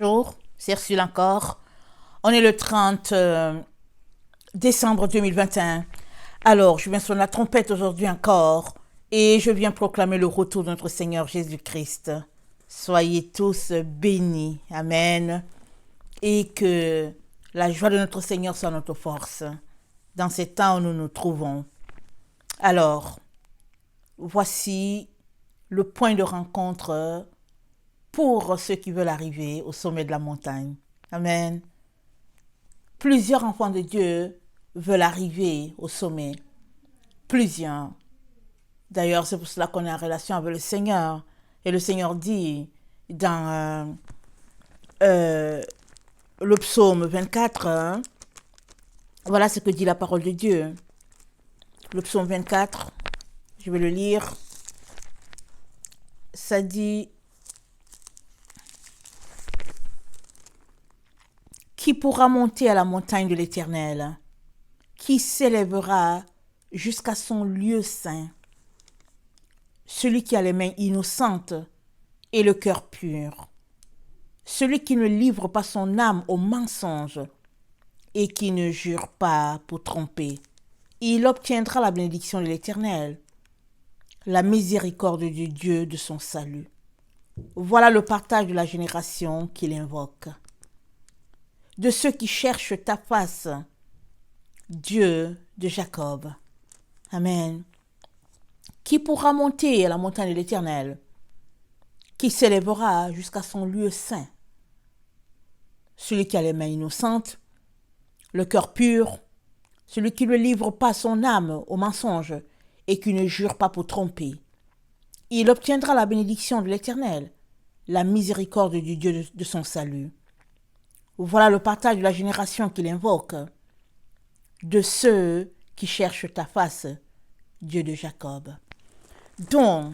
Bonjour, c'est Ursule encore. On est le 30 décembre 2021. Alors, je viens sur la trompette aujourd'hui encore et je viens proclamer le retour de notre Seigneur Jésus-Christ. Soyez tous bénis. Amen. Et que la joie de notre Seigneur soit notre force dans ces temps où nous nous trouvons. Alors, voici le point de rencontre pour ceux qui veulent arriver au sommet de la montagne. Amen. Plusieurs enfants de Dieu veulent arriver au sommet. Plusieurs. D'ailleurs, c'est pour cela qu'on est en relation avec le Seigneur. Et le Seigneur dit dans le psaume 24, voilà ce que dit la parole de Dieu. Le psaume 24, je vais le lire. Ça dit: Qui pourra monter à la montagne de l'Éternel? Qui s'élèvera jusqu'à son lieu saint? Celui qui a les mains innocentes et le cœur pur. Celui qui ne livre pas son âme au mensonge et qui ne jure pas pour tromper. Il obtiendra la bénédiction de l'Éternel, la miséricorde du Dieu de son salut. Voilà le partage de la génération qu'il invoque. De ceux qui cherchent ta face, Dieu de Jacob. Amen. Qui pourra monter à la montagne de l'Éternel? Qui s'élèvera jusqu'à son lieu saint? Celui qui a les mains innocentes, le cœur pur, celui qui ne livre pas son âme au mensonge et qui ne jure pas pour tromper. Il obtiendra la bénédiction de l'Éternel, la miséricorde du Dieu de son salut. Voilà le partage de la génération qu'il invoque. De ceux qui cherchent ta face, Dieu de Jacob. Donc,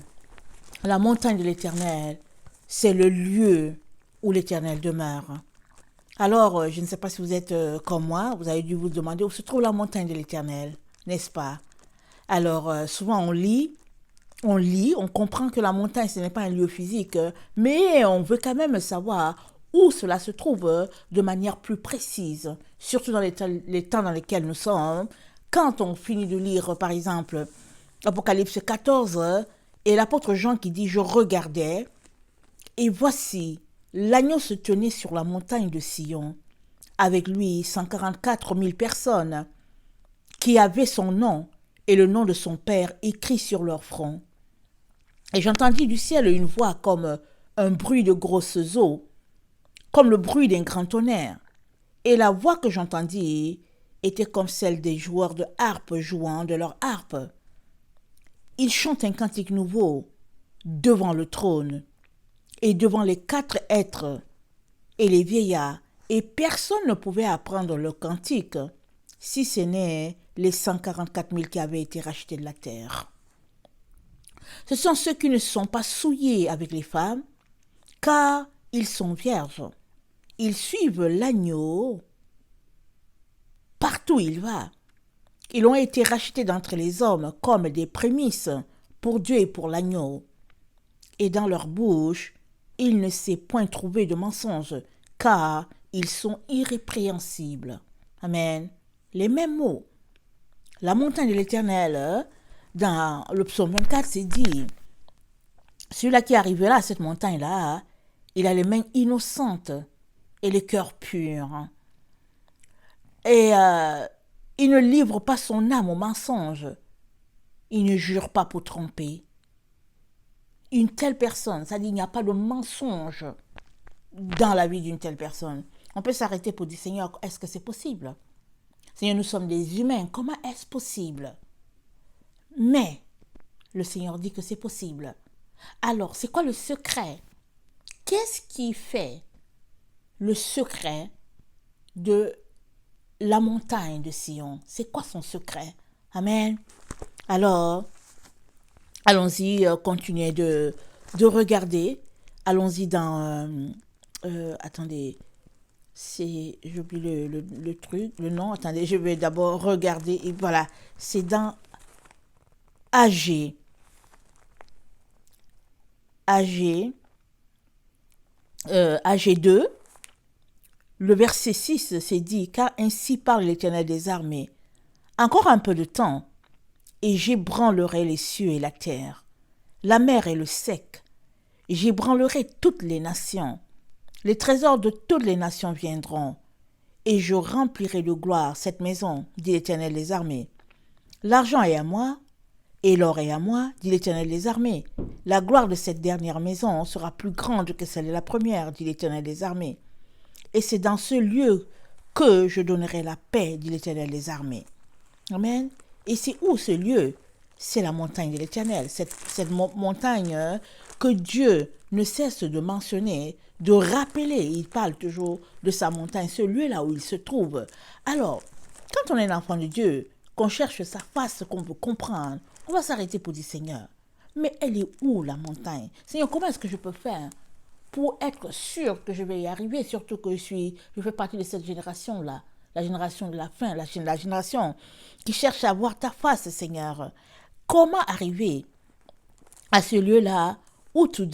la montagne de l'Éternel, c'est le lieu où l'Éternel demeure. Alors, je ne sais pas si vous êtes comme moi, vous avez dû vous demander où se trouve la montagne de l'Éternel, n'est-ce pas? Alors, souvent on comprend que la montagne, ce n'est pas un lieu physique, mais on veut quand même savoir où cela se trouve de manière plus précise, surtout dans les temps dans lesquels nous sommes. Quand on finit de lire, par exemple, Apocalypse 14, et l'apôtre Jean qui dit « Je regardais, et voici, l'agneau se tenait sur la montagne de Sion, avec lui 144 000 personnes, qui avaient son nom et le nom de son Père écrit sur leur front. Et j'entendis du ciel une voix comme un bruit de grosses eaux, comme le bruit d'un grand tonnerre. Et la voix que j'entendis était comme celle des joueurs de harpe jouant de leur harpe. Ils chantent un cantique nouveau devant le trône et devant les 4 êtres et les vieillards, et personne ne pouvait apprendre le cantique, si ce n'est les 144 000 qui avaient été rachetés de la terre. Ce sont ceux qui ne sont pas souillés avec les femmes, car ils sont vierges. Ils suivent l'agneau partout où il va. Ils ont été rachetés d'entre les hommes comme des prémices pour Dieu et pour l'agneau. Et dans leur bouche, il ne s'est point trouvé de mensonge, car ils sont irrépréhensibles. Amen. Les mêmes mots. La montagne de l'Éternel, dans le psaume 24, c'est dit, celui-là qui arrivera à cette montagne-là, il a les mains innocentes et le cœur pur. Et il ne livre pas son âme au mensonge. Il ne jure pas pour tromper. Une telle personne, c'est-à-dire il n'y a pas de mensonge dans la vie d'une telle personne. On peut s'arrêter pour dire, Seigneur, est-ce que c'est possible? Seigneur, nous sommes des humains, comment est-ce possible? Mais le Seigneur dit que c'est possible. Alors, c'est quoi le secret? Qu'est-ce qui fait le secret de la montagne de Sion? C'est quoi son secret? Amen. Alors, allons-y, continuez de regarder. Allons-y dans... attendez, j'oublie le truc, le nom. Attendez, je vais d'abord regarder. Et voilà, c'est dans AG. AG 2. le verset 6, c'est dit, car ainsi parle l'Éternel des armées. Encore un peu de temps, et j'ébranlerai les cieux et la terre, la mer et le sec. J'ébranlerai toutes les nations. Les trésors de toutes les nations viendront, et je remplirai de gloire cette maison, dit l'Éternel des armées. L'argent est à moi, et l'or est à moi, dit l'Éternel des armées. La gloire de cette dernière maison sera plus grande que celle de la première, dit l'Éternel des armées. Et c'est dans ce lieu que je donnerai la paix, dit l'Éternel des armées. Amen. Et c'est où ce lieu? C'est la montagne de l'Éternel, cette montagne que Dieu ne cesse de mentionner, de rappeler. Il parle toujours de sa montagne, ce lieu-là où il se trouve. Alors, quand on est un enfant de Dieu, qu'on cherche sa face, qu'on veut comprendre, on va s'arrêter pour dire, Seigneur, mais elle est où la montagne? Seigneur, comment est-ce que je peux faire pour être sûr que je vais y arriver, surtout que je fais partie de cette génération-là, la génération de la fin, la génération qui cherche à voir ta face, Seigneur. Comment arriver à ce lieu-là où tu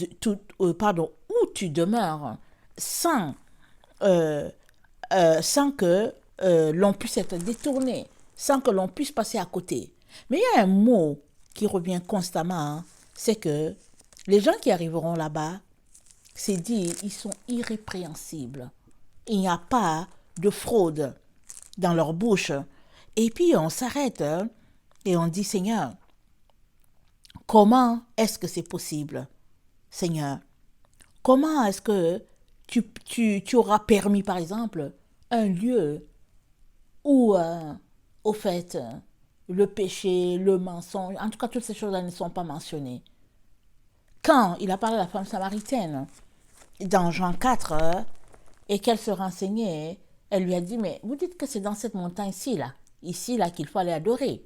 demeures sans que l'on puisse être détourné, sans que l'on puisse passer à côté. Mais il y a un mot qui revient constamment, hein, c'est que les gens qui arriveront là-bas, c'est dit, ils sont irrépréhensibles. Il n'y a pas de fraude dans leur bouche. Et puis on s'arrête et on dit, Seigneur, comment est-ce que c'est possible, Seigneur? Comment est-ce que tu auras permis, par exemple, un lieu où, au fait, le péché, le mensonge, en tout cas, toutes ces choses-là ne sont pas mentionnées. Quand il a parlé à la femme samaritaine, dans Jean 4, et qu'elle se renseignait, elle lui a dit, mais vous dites que c'est dans cette montagne-ci, là, ici, là, qu'il faut aller adorer.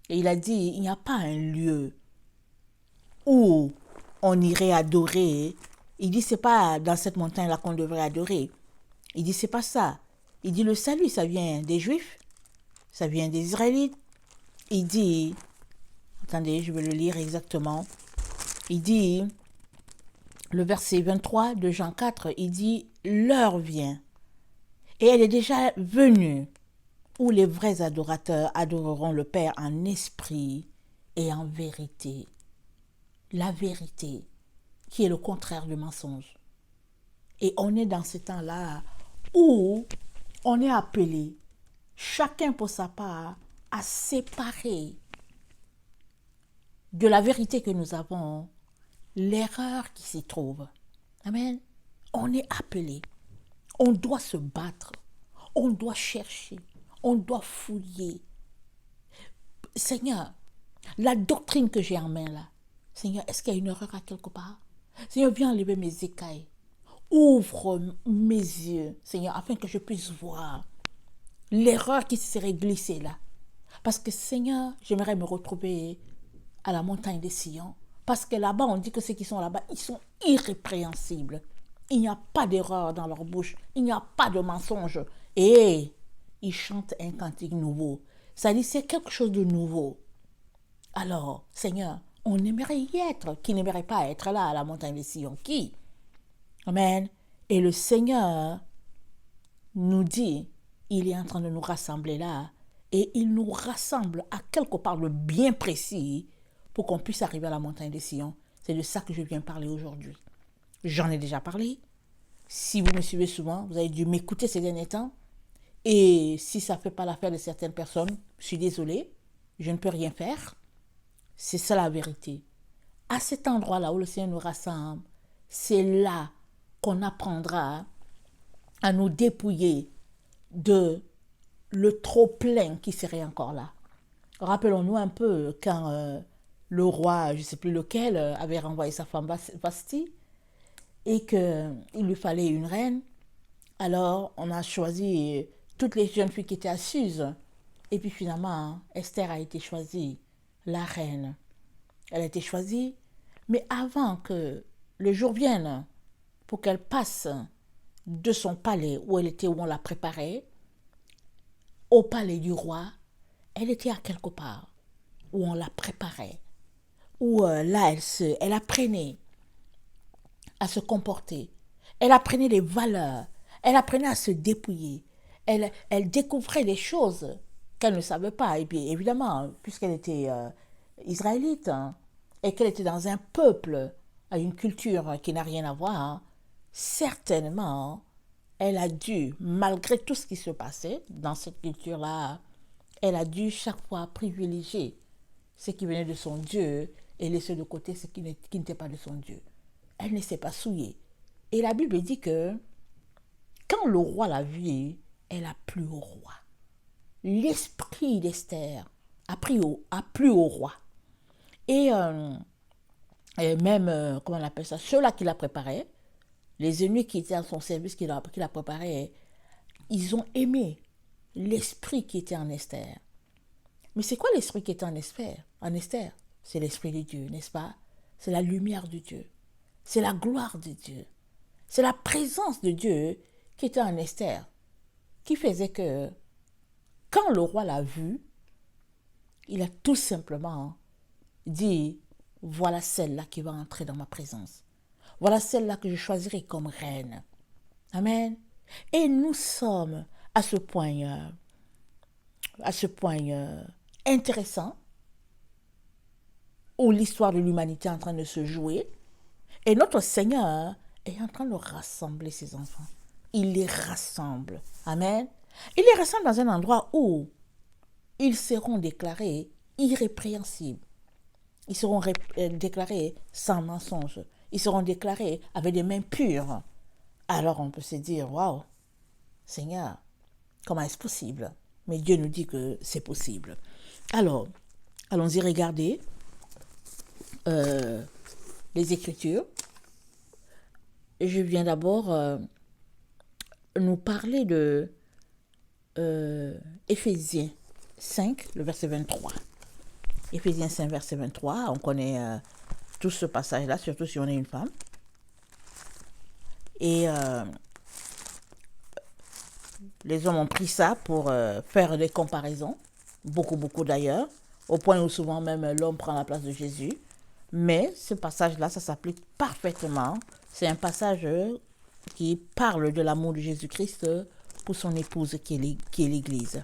Et il a dit, il n'y a pas un lieu où on irait adorer. Il dit, c'est pas dans cette montagne-là qu'on devrait adorer. Il dit, c'est pas ça. Il dit, le salut, ça vient des Juifs, ça vient des Israélites. Il dit, attendez, je vais le lire exactement. Il dit, le verset 23 de Jean 4, il dit, l'heure vient. Et elle est déjà venue, où les vrais adorateurs adoreront le Père en esprit et en vérité. La vérité, qui est le contraire du mensonge. Et on est dans ce temps-là où on est appelé, chacun pour sa part, à séparer de la vérité que nous avons l'erreur qui s'y trouve. Amen. On est appelé. On doit se battre. On doit chercher. On doit fouiller. Seigneur, la doctrine que j'ai en main là, Seigneur, est-ce qu'il y a une erreur à quelque part? Seigneur, viens enlever mes écailles. Ouvre mes yeux, Seigneur, afin que je puisse voir l'erreur qui serait glissée là. Parce que, Seigneur, j'aimerais me retrouver à la montagne des Sion. Parce que là-bas, on dit que ceux qui sont là-bas, ils sont irrépréhensibles. Il n'y a pas d'erreur dans leur bouche. Il n'y a pas de mensonge. Et ils chantent un cantique nouveau. Ça dit, c'est quelque chose de nouveau. Alors, Seigneur, on aimerait y être. Qui n'aimerait pas être là à la montagne des Sion? Qui? Amen. Et le Seigneur nous dit, il est en train de nous rassembler là. Et il nous rassemble à quelque part de bien précis pour qu'on puisse arriver à la montagne des Sion. C'est de ça que je viens parler aujourd'hui. J'en ai déjà parlé. Si vous me suivez souvent, vous avez dû m'écouter ces derniers temps. Et si ça ne fait pas l'affaire de certaines personnes, je suis désolée, je ne peux rien faire. C'est ça la vérité. À cet endroit-là où le Seigneur nous rassemble, c'est là qu'on apprendra à nous dépouiller de le trop-plein qui serait encore là. Rappelons-nous un peu quand le roi, je ne sais plus lequel, avait renvoyé sa femme Vasti et qu'il lui fallait une reine. Alors, on a choisi toutes les jeunes filles qui étaient à Suse. Et puis finalement, Esther a été choisie, la reine. Elle a été choisie, mais avant que le jour vienne pour qu'elle passe de son palais où elle était, où on la préparait, au palais du roi, elle était à quelque part où on la préparait, où là, elle apprenait à se comporter. Elle apprenait les valeurs. Elle apprenait à se dépouiller. Elle découvrait des choses qu'elle ne savait pas. Et puis évidemment, puisqu'elle était israélite, hein, et qu'elle était dans un peuple, à une culture qui n'a rien à voir, hein, certainement, elle a dû, malgré tout ce qui se passait dans cette culture-là, elle a dû chaque fois privilégier ce qui venait de son Dieu et laisser de côté ce qui n'était pas de son Dieu. Elle ne s'est pas souillée. Et la Bible dit que quand le roi l'a vue, elle a plu au roi. L'esprit d'Esther a plu au roi. Et, même, comment on appelle ça, ceux-là qui la préparaient, les ennemis qui étaient à son service, qui la préparaient, ils ont aimé l'esprit qui était en Esther. Mais c'est quoi l'esprit qui était en Esther? En Esther, c'est l'esprit de Dieu, n'est-ce pas? C'est la lumière de Dieu. C'est la gloire de Dieu. C'est la présence de Dieu qui était en Esther, qui faisait que quand le roi l'a vue, il a tout simplement dit, voilà celle-là qui va entrer dans ma présence. Voilà celle-là que je choisirai comme reine. Amen. Et nous sommes à ce point intéressant où l'histoire de l'humanité est en train de se jouer et notre Seigneur est en train de rassembler ses enfants. Il les rassemble. Amen. Il les rassemble dans un endroit où ils seront déclarés irrépréhensibles. Ils seront déclarés sans mensonge. Ils seront déclarés avec des mains pures. Alors on peut se dire, waouh, Seigneur, comment est-ce possible? Mais Dieu nous dit que c'est possible. Alors, allons-y regarder les Écritures. Je viens d'abord nous parler de Éphésiens 5, le verset 23. Éphésiens 5, verset 23, on connaît tout ce passage-là, surtout si on est une femme. Et les hommes ont pris ça pour faire des comparaisons, beaucoup d'ailleurs, au point où souvent même l'homme prend la place de Jésus. Mais ce passage-là, ça s'applique parfaitement. C'est un passage qui parle de l'amour de Jésus-Christ pour son épouse qui est l'Église.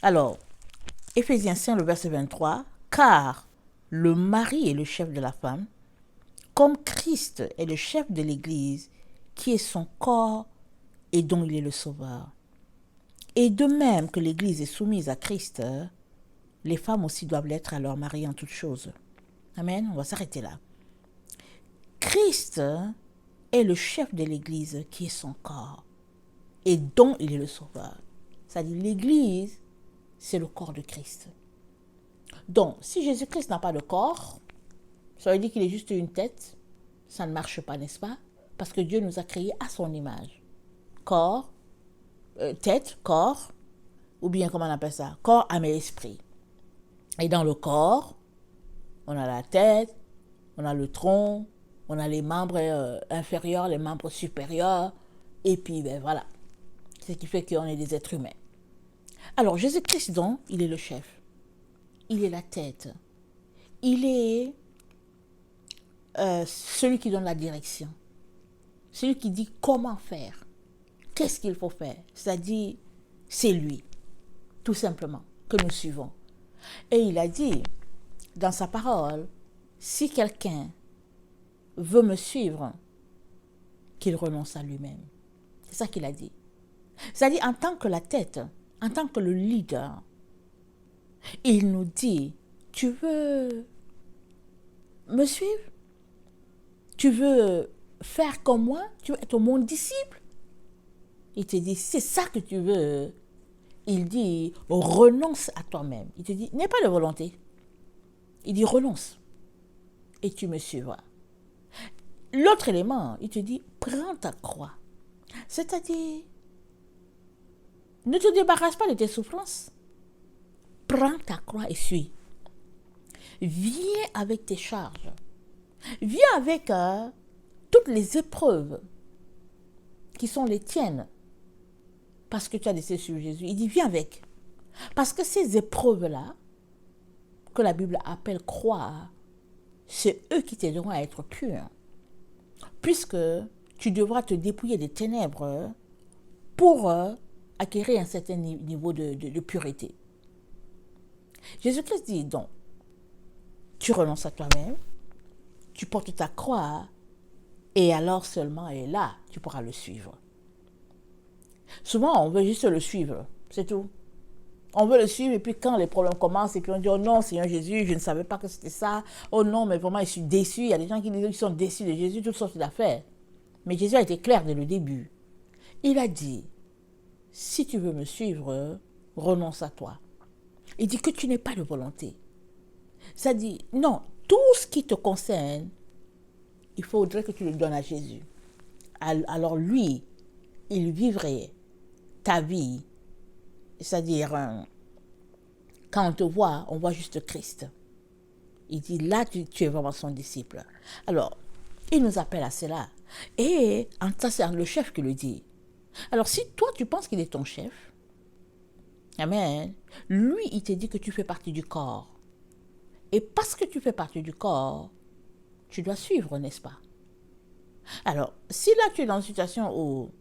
Alors, Éphésiens 5, le verset 23, « Car le mari est le chef de la femme, comme Christ est le chef de l'Église, qui est son corps et dont il est le sauveur. Et de même que l'Église est soumise à Christ, les femmes aussi doivent l'être à leur mari en toutes choses. » Amen, on va s'arrêter là. Christ est le chef de l'Église qui est son corps et dont il est le sauveur. C'est-à-dire l'Église, c'est le corps de Christ. Donc, si Jésus-Christ n'a pas de corps, ça veut dire qu'il est juste une tête. Ça ne marche pas, n'est-ce pas? Parce que Dieu nous a créés à son image. Corps, tête, corps, ou bien comment on appelle ça? Corps, âme et esprit. Et dans le corps, on a la tête, on a le tronc, on a les membres inférieurs, les membres supérieurs, et puis ben voilà. Ce qui fait qu'on est des êtres humains. Alors Jésus-Christ donc, il est le chef. Il est la tête. Il est celui qui donne la direction. Celui qui dit comment faire. Qu'est-ce qu'il faut faire? C'est-à-dire, c'est lui, tout simplement, que nous suivons. Et il a dit, dans sa parole, si quelqu'un veut me suivre, qu'il renonce à lui-même. C'est ça qu'il a dit. C'est-à-dire, en tant que la tête, en tant que le leader, il nous dit, tu veux me suivre? Tu veux faire comme moi? Tu veux être mon disciple? Il te dit, c'est ça que tu veux. Il dit, renonce à toi-même. Il te dit, n'aie pas de volonté. Il dit, renonce. Et tu me suivras. L'autre élément, il te dit, prends ta croix. C'est-à-dire, ne te débarrasse pas de tes souffrances. Prends ta croix et suis. Viens avec tes charges. Viens avec toutes les épreuves qui sont les tiennes. Parce que tu as laissé sur Jésus. Il dit, viens avec. Parce que ces épreuves-là, que la Bible appelle croix, c'est eux qui t'aideront à être pur. Puisque tu devras te dépouiller des ténèbres pour acquérir un certain niveau de pureté. Jésus-Christ dit donc, tu renonces à toi-même, tu portes ta croix, et alors seulement, et là, tu pourras le suivre. Souvent, on veut juste le suivre, c'est tout. On veut le suivre, et puis quand les problèmes commencent, et puis on dit, oh non, Seigneur Jésus, je ne savais pas que c'était ça. Oh non, mais vraiment, je suis déçu. Il y a des gens qui disent qu'ils sont déçus de Jésus, toutes sortes d'affaires. Mais Jésus a été clair dès le début. Il a dit, si tu veux me suivre, renonce à toi. Il dit que tu n'aies pas de volonté. Ça dit, non, tout ce qui te concerne, il faudrait que tu le donnes à Jésus. Alors lui, il vivrait ta vie. C'est-à-dire, quand on te voit, on voit juste Christ. Il dit, là, tu es vraiment son disciple. Alors, il nous appelle à cela. Et en ça, c'est le chef qui le dit. Alors, si toi, tu penses qu'il est ton chef, amen, lui, il te dit que tu fais partie du corps. Et parce que tu fais partie du corps, tu dois suivre, n'est-ce pas? Alors, si là, tu es dans une situation où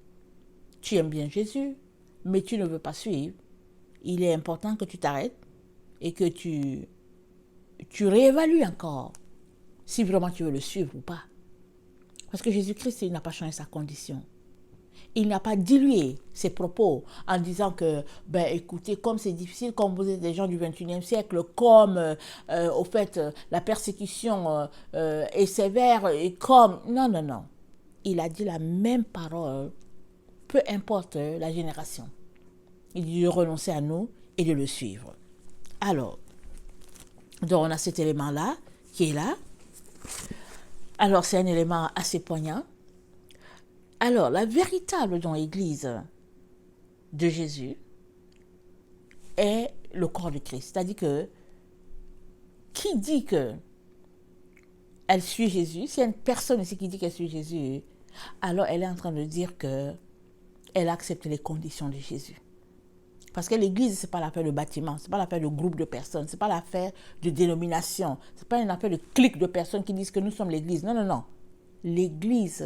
tu aimes bien Jésus, mais tu ne veux pas suivre, il est important que tu t'arrêtes et que tu réévalues encore si vraiment tu veux le suivre ou pas. Parce que Jésus-Christ, il n'a pas changé sa condition. Il n'a pas dilué ses propos en disant que, écoutez, comme c'est difficile, comme vous êtes des gens du 21e siècle, comme, au fait, la persécution est sévère, et comme... Non, non, non. Il a dit la même parole, peu importe la génération. Il dit de renoncer à nous et de le suivre. Alors, donc on a cet élément-là qui est là. Alors, c'est un élément assez poignant. Alors, la véritable dans l'Église de Jésus est le corps de Christ. C'est-à-dire que qui dit que elle suit Jésus, s'il y a une personne ici qui dit qu'elle suit Jésus, alors elle est en train de dire qu'elle accepte les conditions de Jésus. Parce que l'Église, ce n'est pas l'affaire de bâtiment, ce n'est pas l'affaire de groupe de personnes, ce n'est pas l'affaire de dénomination, ce n'est pas une affaire de clique de personnes qui disent que nous sommes l'Église. Non, non, non. L'Église,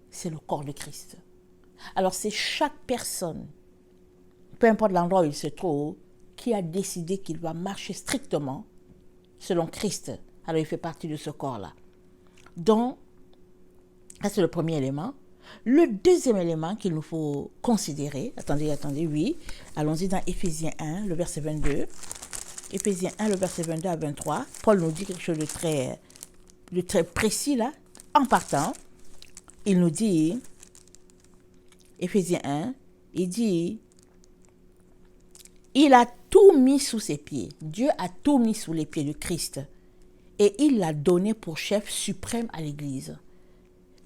c'est le corps de Christ. Alors c'est chaque personne, peu importe l'endroit où il se trouve, qui a décidé qu'il va marcher strictement selon Christ. Alors il fait partie de ce corps-là. Donc, ça c'est le premier élément. Le deuxième élément qu'il nous faut considérer, attendez, oui, allons-y dans Éphésiens 1, le verset 22. Éphésiens 1, le verset 22 à 23. Paul nous dit quelque chose de très précis là. En partant, il nous dit, Éphésiens 1, il dit, il a tout mis sous ses pieds. Dieu a tout mis sous les pieds de Christ. Et il l'a donné pour chef suprême à l'Église,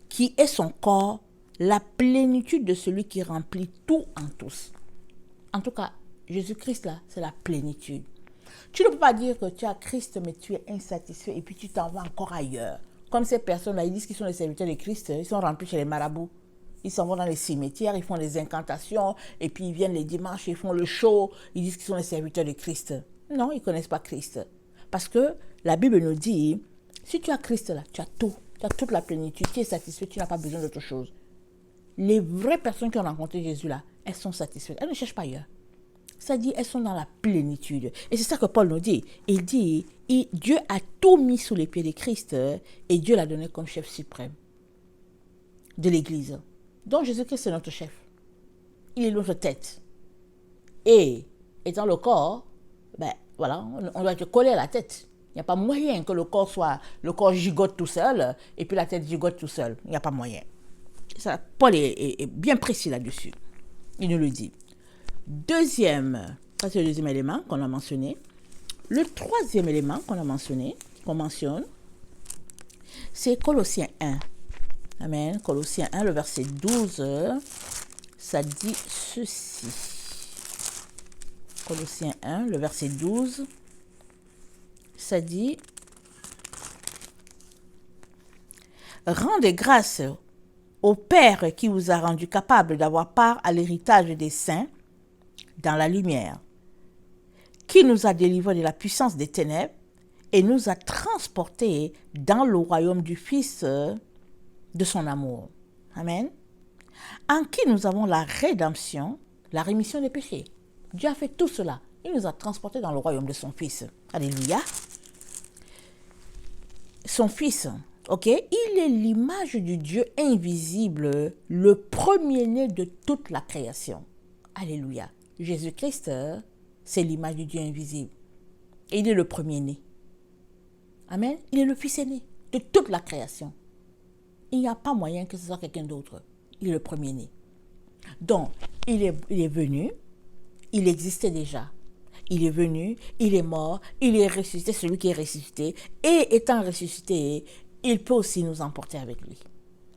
qui est son corps, la plénitude de celui qui remplit tout en tous. En tout cas, Jésus-Christ, là, c'est la plénitude. Tu ne peux pas dire que tu as Christ, mais tu es insatisfait et puis tu t'en vas encore ailleurs. Comme ces personnes-là, ils disent qu'ils sont les serviteurs de Christ, ils sont remplis chez les marabouts. Ils s'en vont dans les cimetières, ils font des incantations, et puis ils viennent les dimanches, ils font le show, ils disent qu'ils sont les serviteurs de Christ. Non, ils ne connaissent pas Christ. Parce que la Bible nous dit, si tu as Christ là, tu as tout. Tu as toute la plénitude, tu es satisfait, tu n'as pas besoin d'autre chose. Les vraies personnes qui ont rencontré Jésus là, elles sont satisfaites. Elles ne cherchent pas ailleurs. Ça dit, elles sont dans la plénitude. Et c'est ça que Paul nous dit. Il dit, Dieu a tout mis sous les pieds de Christ et Dieu l'a donné comme chef suprême de l'Église. Donc Jésus-Christ, c'est notre chef. Il est notre tête. Et étant le corps, voilà, on doit être collé à la tête. Il n'y a pas moyen que le corps gigote tout seul et puis la tête gigote tout seul. Il n'y a pas moyen. Ça, Paul est bien précis là-dessus. Il nous le dit. Ça c'est le deuxième élément qu'on a mentionné. Le troisième élément qu'on mentionne, c'est Colossiens 1. Amen. Colossiens 1, le verset 12, ça dit ceci. Colossiens 1, le verset 12, ça dit « Rendez grâce au Père qui vous a rendu capable d'avoir part à l'héritage des saints dans la lumière, qui nous a délivrés de la puissance des ténèbres et nous a transportés dans le royaume du Fils de son amour. » Amen. en qui nous avons la rédemption, la rémission des péchés. Dieu a fait tout cela. Il nous a transportés dans le royaume de son Fils. Alléluia. Son Fils, ok, il est l'image du Dieu invisible, le premier-né de toute la création. Alléluia. Jésus-Christ, c'est l'image du Dieu invisible. Et il est le premier-né. Amen. Il est le Fils aîné de toute la création. Il n'y a pas moyen que ce soit quelqu'un d'autre. Il est le premier-né. Donc, il est venu, il existait déjà. Il est venu, il est mort, il est ressuscité, celui qui est ressuscité. Et étant ressuscité, il peut aussi nous emporter avec lui.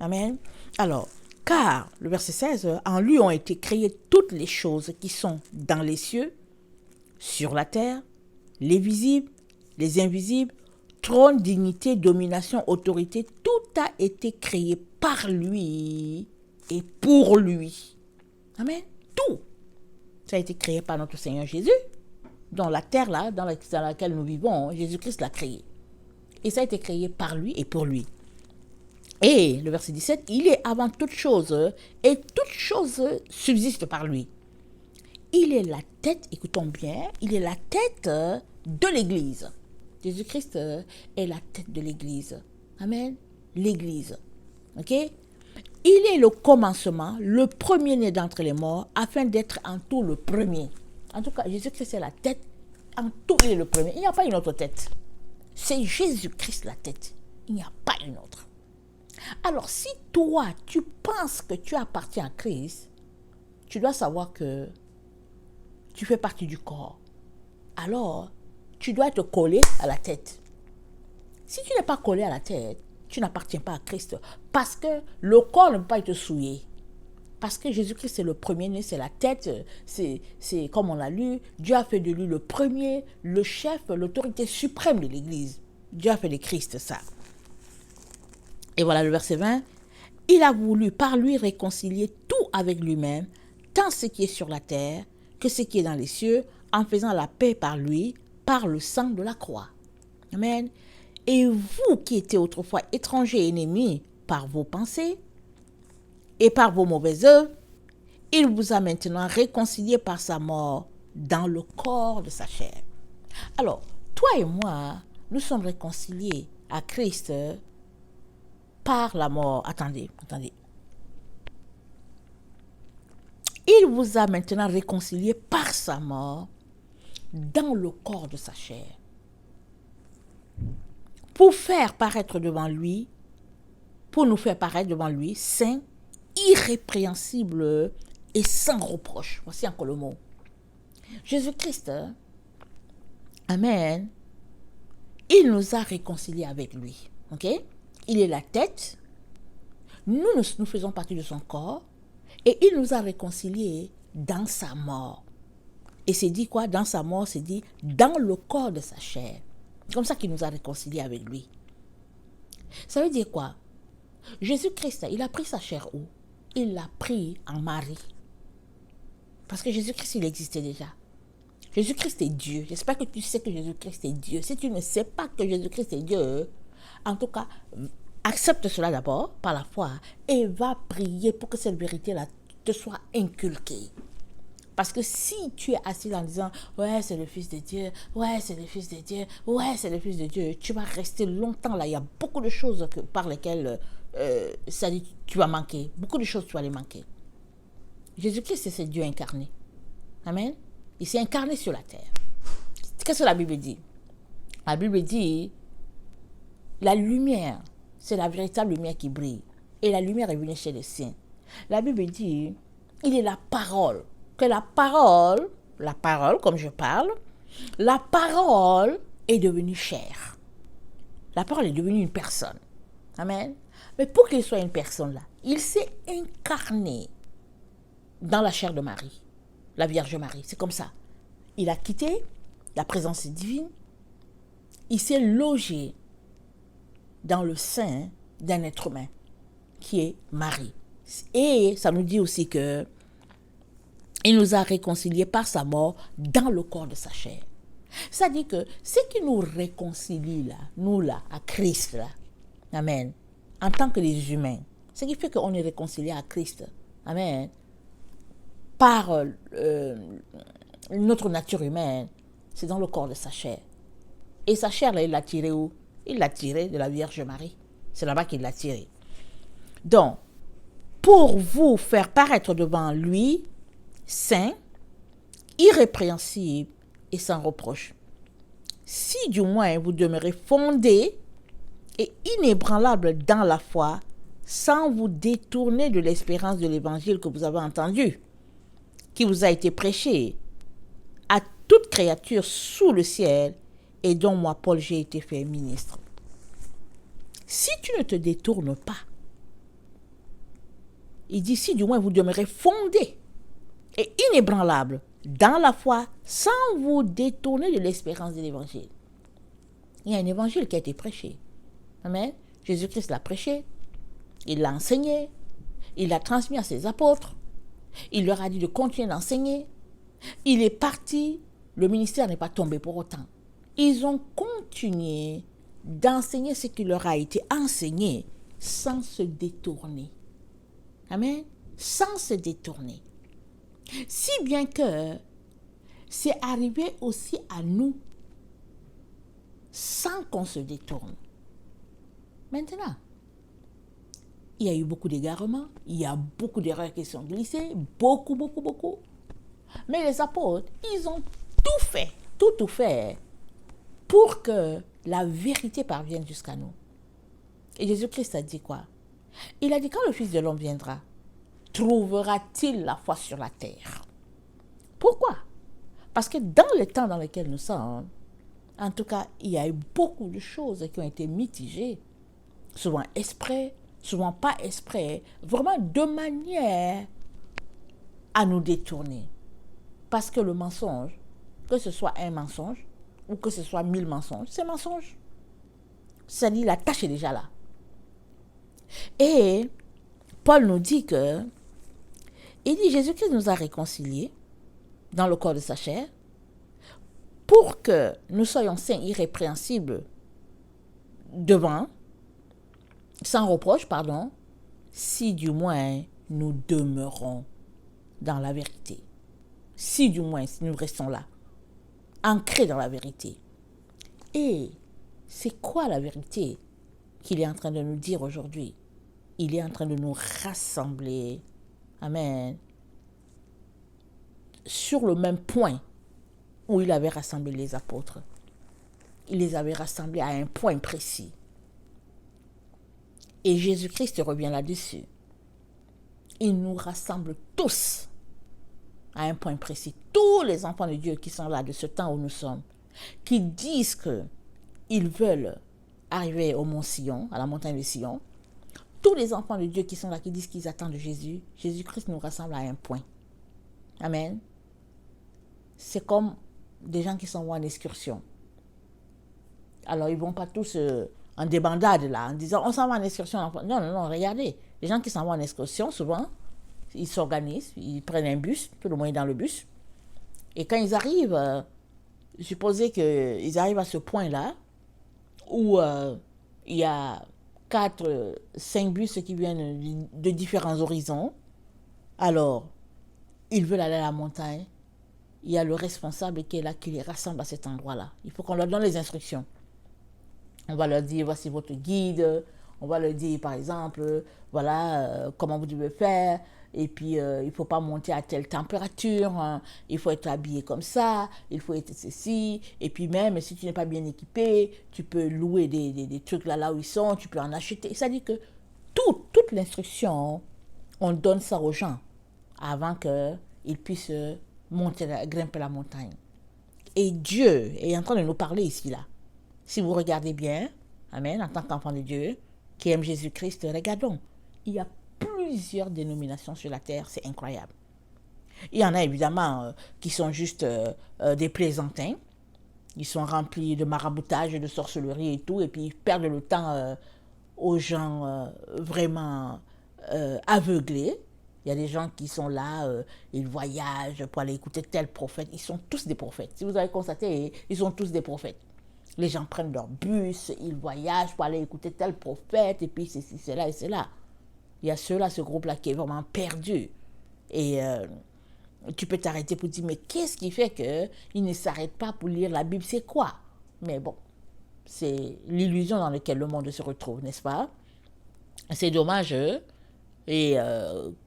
Amen. Alors, car, le verset 16, en lui ont été créées toutes les choses qui sont dans les cieux, sur la terre, les visibles, les invisibles, trône, dignité, domination, autorité, tout a été créé par lui et pour lui. Amen. Tout. Ça a été créé par notre Seigneur Jésus. Dans la terre là, dans laquelle nous vivons, Jésus-Christ l'a créé. Et ça a été créé par lui et pour lui. Et le verset 17, il est avant toute chose, et toute chose subsiste par lui. Il est la tête, écoutons bien, il est la tête de l'Église. Jésus-Christ est la tête de l'Église. Amen. L'Église. Ok? Il est le commencement, le premier-né d'entre les morts, afin d'être en tout le premier. En tout cas, Jésus-Christ est la tête. En tout, il est le premier. Il n'y a pas une autre tête. C'est Jésus-Christ la tête. Il n'y a pas une autre. Alors, si toi, tu penses que tu appartiens à Christ, tu dois savoir que tu fais partie du corps. Alors, tu dois te coller à la tête. Si tu n'es pas collé à la tête, tu n'appartiens pas à Christ. Parce que le corps ne peut pas être souillé. Parce que Jésus-Christ, c'est le premier-né, c'est la tête, c'est comme on l'a lu, Dieu a fait de lui le premier, le chef, l'autorité suprême de l'Église. Dieu a fait de Christ ça. Et voilà le verset 20. Il a voulu par lui réconcilier tout avec lui-même, tant ce qui est sur la terre que ce qui est dans les cieux, en faisant la paix par lui, par le sang de la croix. Amen. Et vous qui étiez autrefois étrangers et ennemis par vos pensées, et par vos mauvaises œuvres, il vous a maintenant réconciliés par sa mort dans le corps de sa chair. Alors, toi et moi, nous sommes réconciliés à Christ par la mort. Attendez. Il vous a maintenant réconciliés par sa mort dans le corps de sa chair. Pour nous faire paraître devant lui, saints, irrépréhensible et sans reproche. Voici encore le mot. Jésus-Christ, amen, il nous a réconciliés avec lui. Ok? Il est la tête. Nous faisons partie de son corps. Et il nous a réconciliés dans sa mort. Et c'est dit quoi? Dans sa mort, c'est dit dans le corps de sa chair. C'est comme ça qu'il nous a réconciliés avec lui. Ça veut dire quoi? Jésus-Christ, il a pris sa chair où? Il l'a pris en Marie. Parce que Jésus-Christ, il existait déjà. Jésus-Christ est Dieu. J'espère que tu sais que Jésus-Christ est Dieu. Si tu ne sais pas que Jésus-Christ est Dieu, en tout cas, accepte cela d'abord par la foi et va prier pour que cette vérité-là te soit inculquée. Parce que si tu es assis en disant « Ouais, c'est le Fils de Dieu, ouais, c'est le Fils de Dieu, ouais, c'est le Fils de Dieu », tu vas rester longtemps là. Il y a beaucoup de choses par lesquelles tu vas manquer. Beaucoup de choses, tu vas les manquer. Jésus-Christ, c'est Dieu incarné. Amen. Il s'est incarné sur la terre. Qu'est-ce que la Bible dit? La Bible dit la lumière, c'est la véritable lumière qui brille. Et la lumière est venue chez les siens. La Bible dit il est la parole. Que la parole comme je parle, la parole est devenue chair. La parole est devenue une personne. Amen. Mais pour qu'il soit une personne là, il s'est incarné dans la chair de Marie, la Vierge Marie. C'est comme ça. Il a quitté la présence divine. Il s'est logé dans le sein d'un être humain qui est Marie. Et ça nous dit aussi que il nous a réconciliés par sa mort dans le corps de sa chair. Ça dit que ce qui nous réconcilie là, nous là, à Christ là, amen, en tant que les humains, ce qui fait qu'on est réconciliés à Christ, Amen. Par notre nature humaine, c'est dans le corps de sa chair. Et sa chair, là, il l'a tirée où? Il l'a tirée de la Vierge Marie. C'est là-bas qu'il l'a tirée. Donc, pour vous faire paraître devant lui, saint, irrépréhensible et sans reproche. Si du moins vous demeurez fondé et inébranlable dans la foi, sans vous détourner de l'espérance de l'évangile que vous avez entendu, qui vous a été prêché à toute créature sous le ciel et dont moi, Paul, j'ai été fait ministre. Si tu ne te détournes pas, il dit, si du moins vous demeurez fondé et inébranlable dans la foi, sans vous détourner de l'espérance de l'évangile. Il y a un évangile qui a été prêché. Amen. Jésus-Christ l'a prêché, il l'a enseigné, il l'a transmis à ses apôtres, il leur a dit de continuer d'enseigner. Il est parti, le ministère n'est pas tombé pour autant. Ils ont continué d'enseigner ce qui leur a été enseigné sans se détourner. Amen. Sans se détourner. Si bien que c'est arrivé aussi à nous sans qu'on se détourne. Maintenant, il y a eu beaucoup d'égarements, il y a beaucoup d'erreurs qui sont glissées, beaucoup. Mais les apôtres, ils ont tout fait pour que la vérité parvienne jusqu'à nous. Et Jésus-Christ a dit quoi? Il a dit, quand le Fils de l'homme viendra, trouvera-t-il la foi sur la terre? Pourquoi? Parce que dans les temps dans lesquels nous sommes, en tout cas, il y a eu beaucoup de choses qui ont été mitigées, souvent exprès, souvent pas exprès, vraiment de manière à nous détourner. Parce que le mensonge, que ce soit un mensonge ou que ce soit 1000 mensonges, c'est mensonge. C'est-à-dire, la tâche est déjà là. Et Paul nous dit que, il dit, Jésus-Christ nous a réconciliés dans le corps de sa chair pour que nous soyons saints, irrépréhensibles devant, sans reproche, si du moins nous demeurons dans la vérité. Si du moins nous restons là, ancrés dans la vérité. Et c'est quoi la vérité qu'il est en train de nous dire aujourd'hui? Il est en train de nous rassembler, amen, sur le même point où il avait rassemblé les apôtres. Il les avait rassemblés à un point précis. Et Jésus-Christ revient là-dessus. Il nous rassemble tous à un point précis. Tous les enfants de Dieu qui sont là de ce temps où nous sommes, qui disent qu'ils veulent arriver au mont Sion, à la montagne de Sion. Tous les enfants de Dieu qui sont là, qui disent qu'ils attendent Jésus, Jésus-Christ nous rassemble à un point. Amen. C'est comme des gens qui s'en vont en excursion. Alors, ils ne vont pas tous en débandade là, en disant on s'en va en excursion. Non, regardez. Les gens qui s'en vont en excursion, souvent, ils s'organisent, ils prennent un bus, tout le monde est dans le bus. Et quand ils arrivent, supposez qu'ils arrivent à ce point-là, où il y a 4, 5 bus qui viennent de différents horizons. Alors, ils veulent aller à la montagne. Il y a le responsable qui est là, qui les rassemble à cet endroit-là. Il faut qu'on leur donne les instructions. On va leur dire, voici votre guide. On va leur dire, par exemple, voilà comment vous devez faire. Et puis, il ne faut pas monter à telle température. Hein. Il faut être habillé comme ça. Il faut être ceci. Et puis même, si tu n'es pas bien équipé, tu peux louer des trucs là où ils sont. Tu peux en acheter. C'est-à-dire que toute l'instruction, on donne ça aux gens avant qu'ils puissent grimper la montagne. Et Dieu est en train de nous parler ici, là. Si vous regardez bien, amen, en tant qu'enfant de Dieu, qui aime Jésus-Christ, regardons. Il y a plusieurs dénominations sur la terre, c'est incroyable. Il y en a évidemment qui sont juste des plaisantins. Ils sont remplis de maraboutage, de sorcellerie et tout, et puis ils perdent le temps aux gens vraiment aveuglés. Il y a des gens qui sont là, ils voyagent pour aller écouter tel prophète. Ils sont tous des prophètes. Si vous avez constaté, ils sont tous des prophètes. Les gens prennent leur bus, ils voyagent pour aller écouter tel prophète, et puis ceci, cela et cela. Il y a ce groupe-là qui est vraiment perdu. Et tu peux t'arrêter pour dire, mais qu'est-ce qui fait qu'ils ne s'arrêtent pas pour lire la Bible? C'est quoi? Mais bon, c'est l'illusion dans laquelle le monde se retrouve, n'est-ce pas? C'est dommage. Et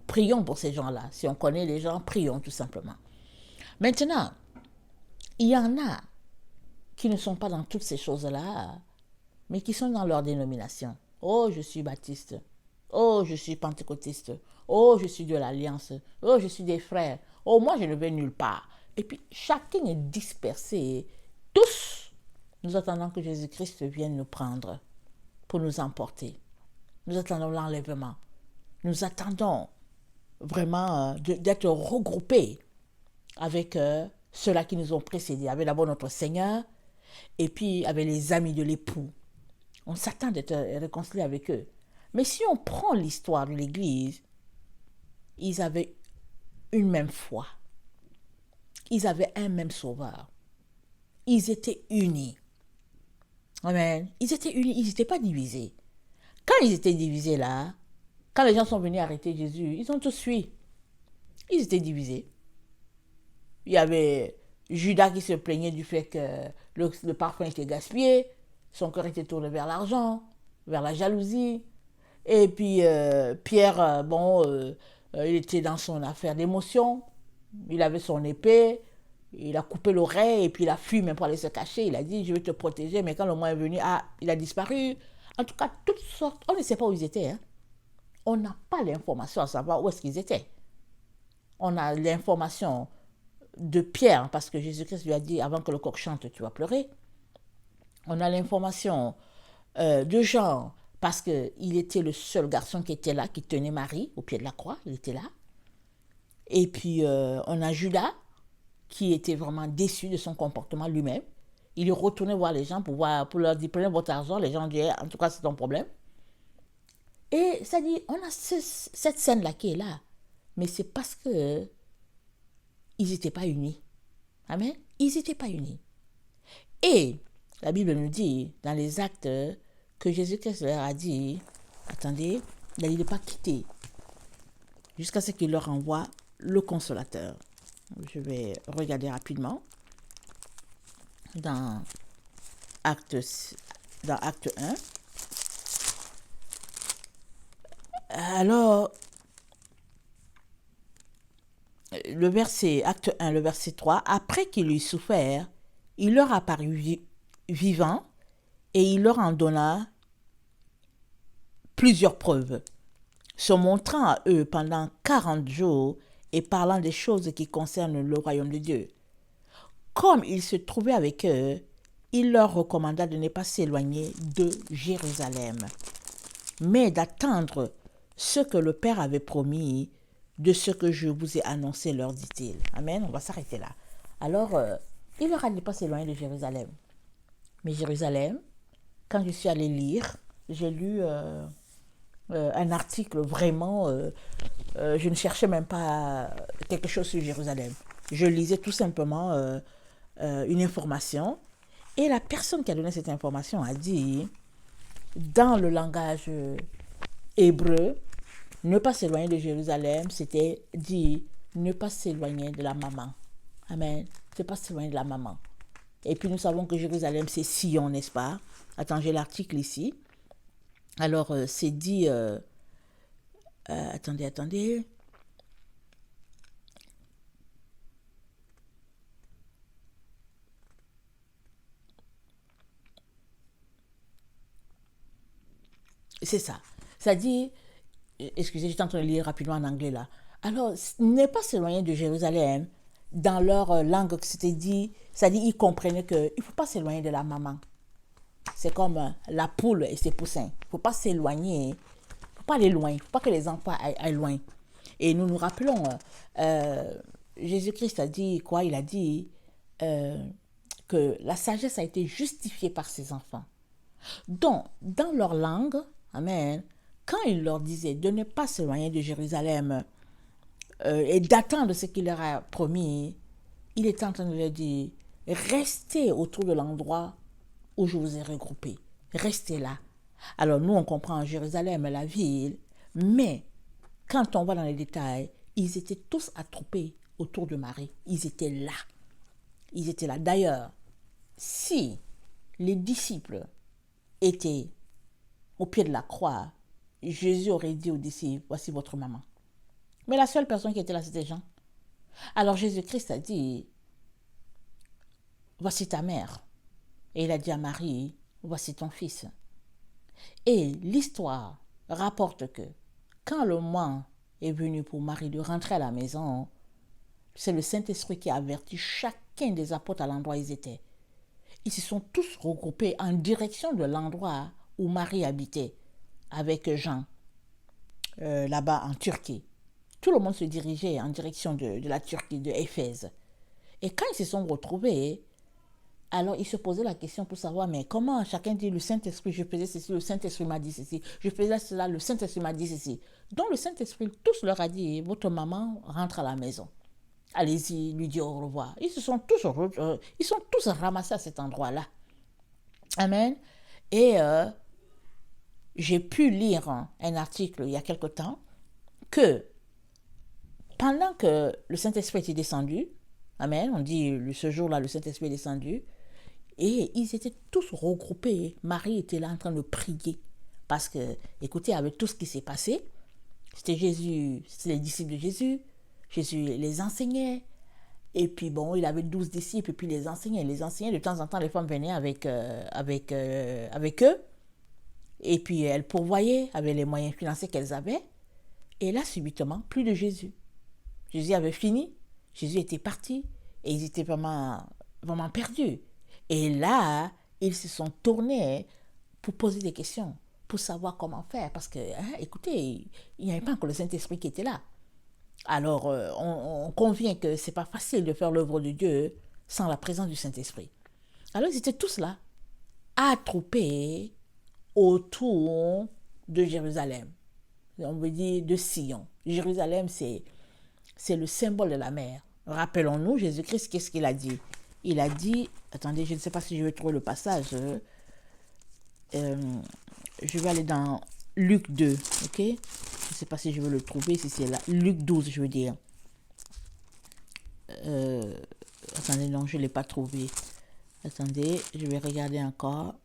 prions pour ces gens-là. Si on connaît les gens, prions tout simplement. Maintenant, il y en a qui ne sont pas dans toutes ces choses-là, mais qui sont dans leur dénomination. Oh, je suis baptiste. Oh, je suis pentecôtiste. Oh, je suis de l'Alliance. Oh, je suis des frères. Oh, moi, je ne vais nulle part. Et puis, chacun est dispersé. Tous, nous attendons que Jésus-Christ vienne nous prendre pour nous emporter. Nous attendons l'enlèvement. Nous attendons vraiment d'être regroupés avec ceux-là qui nous ont précédés, avec d'abord notre Seigneur et puis avec les amis de l'époux. On s'attend d'être réconciliés avec eux. Mais si on prend l'histoire de l'Église, ils avaient une même foi. Ils avaient un même sauveur. Ils étaient unis. Amen. Ils étaient unis, ils n'étaient pas divisés. Quand ils étaient divisés là, quand les gens sont venus arrêter Jésus, ils ont tous fui. Ils étaient divisés. Il y avait Judas qui se plaignait du fait que le parfum était gaspillé, son cœur était tourné vers l'argent, vers la jalousie. Et puis Pierre, il était dans son affaire d'émotion, il avait son épée, il a coupé l'oreille et puis il a fui même pour aller se cacher. Il a dit, je vais te protéger, mais quand le moment est venu, il a disparu. En tout cas, toutes sortes, on ne sait pas où ils étaient. Hein. On n'a pas l'information à savoir où est-ce qu'ils étaient. On a l'information de Pierre, parce que Jésus-Christ lui a dit, avant que le coq chante, tu vas pleurer. On a l'information de Jean, parce qu'il était le seul garçon qui était là, qui tenait Marie au pied de la croix, il était là. Et puis, on a Judas, qui était vraiment déçu de son comportement lui-même. Il est retourné voir les gens pour leur dire, prenez votre argent. Les gens disaient, en tout cas, c'est ton problème. Et ça dit, on a cette scène-là qui est là. Mais c'est parce que ils n'étaient pas unis. Amen. Ils n'étaient pas unis. Et la Bible nous dit, dans les actes, que Jésus-Christ leur a dit, attendez, il a dit de ne pas quitter jusqu'à ce qu'il leur envoie le consolateur. Je vais regarder rapidement dans acte 1. Alors, le verset, acte 1, le verset 3, après qu'il eut souffert, il leur apparut vivant et il leur en donna plusieurs preuves, se montrant à eux pendant 40 jours et parlant des choses qui concernent le royaume de Dieu. Comme il se trouvait avec eux, il leur recommanda de ne pas s'éloigner de Jérusalem, mais d'attendre ce que le Père avait promis, de ce que je vous ai annoncé, leur dit-il. Amen, on va s'arrêter là. Alors, il leur a dit de ne pas s'éloigner de Jérusalem. Mais Jérusalem, quand je suis allée lire, j'ai lu un article vraiment, je ne cherchais même pas quelque chose sur Jérusalem. Je lisais tout simplement une information et la personne qui a donné cette information a dit, dans le langage hébreu, ne pas s'éloigner de Jérusalem, c'était dit ne pas s'éloigner de la maman. Amen. Ne pas s'éloigner de la maman. Et puis nous savons que Jérusalem, c'est Sion, n'est-ce pas? Attends, j'ai l'article ici. Alors, c'est dit... attendez. C'est ça. Ça dit... Excusez, j'étais en train de lire rapidement en anglais là. Alors, ne pas s'éloigner de Jérusalem, dans leur langue, c'était dit, ça dit, ils comprenaient qu'il ne faut pas s'éloigner de la maman. C'est comme la poule et ses poussins. Il ne faut pas s'éloigner, il ne faut pas aller loin, il ne faut pas que les enfants aillent loin. Et nous nous rappelons, Jésus-Christ a dit quoi? Il a dit que la sagesse a été justifiée par ses enfants. Donc, dans leur langue, amen, quand il leur disait de ne pas s'éloigner de Jérusalem et d'attendre ce qu'il leur a promis, il était en train de leur dire, restez autour de l'endroit où je vous ai regroupés. Restez là. Alors nous, on comprend Jérusalem, la ville, mais quand on va dans les détails, ils étaient tous attroupés autour de Marie. Ils étaient là. Ils étaient là. D'ailleurs, si les disciples étaient au pied de la croix, Jésus aurait dit aux disciples, voici votre maman. Mais la seule personne qui était là, c'était Jean. Alors Jésus-Christ a dit, voici ta mère. Et il a dit à Marie, voici ton fils. Et l'histoire rapporte que quand le moment est venu pour Marie de rentrer à la maison, c'est le Saint-Esprit qui a averti chacun des apôtres à l'endroit où ils étaient. Ils se sont tous regroupés en direction de l'endroit où Marie habitait, avec Jean, là-bas en Turquie. Tout le monde se dirigeait en direction de la Turquie, de Éphèse. Et quand ils se sont retrouvés, alors ils se posaient la question pour savoir, mais comment chacun dit le Saint-Esprit, je faisais ceci, le Saint-Esprit m'a dit ceci, je faisais cela, le Saint-Esprit m'a dit ceci. Donc le Saint-Esprit, tous leur a dit, votre maman rentre à la maison. Allez-y, lui dire au revoir. Ils sont tous ramassés à cet endroit-là. Amen. Et j'ai pu lire un article il y a quelque temps que pendant que le Saint-Esprit était descendu, amen, on dit ce jour-là, le Saint-Esprit est descendu, et ils étaient tous regroupés. Marie était là en train de prier. Parce que, écoutez, avec tout ce qui s'est passé, c'était Jésus, c'était les disciples de Jésus. Jésus les enseignait. Et puis, bon, il avait 12 disciples, et puis les enseignait. Les enseignait, de temps en temps, les femmes venaient avec eux. Et puis, elles pourvoyaient avec les moyens financiers qu'elles avaient. Et là, subitement, plus de Jésus. Jésus avait fini. Jésus était parti. Et ils étaient vraiment, vraiment perdus. Et là, ils se sont tournés pour poser des questions, pour savoir comment faire. Parce que, écoutez, il n'y avait pas encore le Saint-Esprit qui était là. Alors, on convient que ce n'est pas facile de faire l'œuvre de Dieu sans la présence du Saint-Esprit. Alors, ils étaient tous là, attroupés autour de Jérusalem. On veut dire de Sion. Jérusalem, c'est le symbole de la mer. Rappelons-nous, Jésus-Christ, qu'est-ce qu'il a dit? Il a dit, attendez, je ne sais pas si je vais trouver le passage. Je vais aller dans Luc 2, ok? Je ne sais pas si je vais le trouver, si c'est là. Luc 12, je veux dire. Attendez, non, je ne l'ai pas trouvé. Attendez, je vais regarder encore.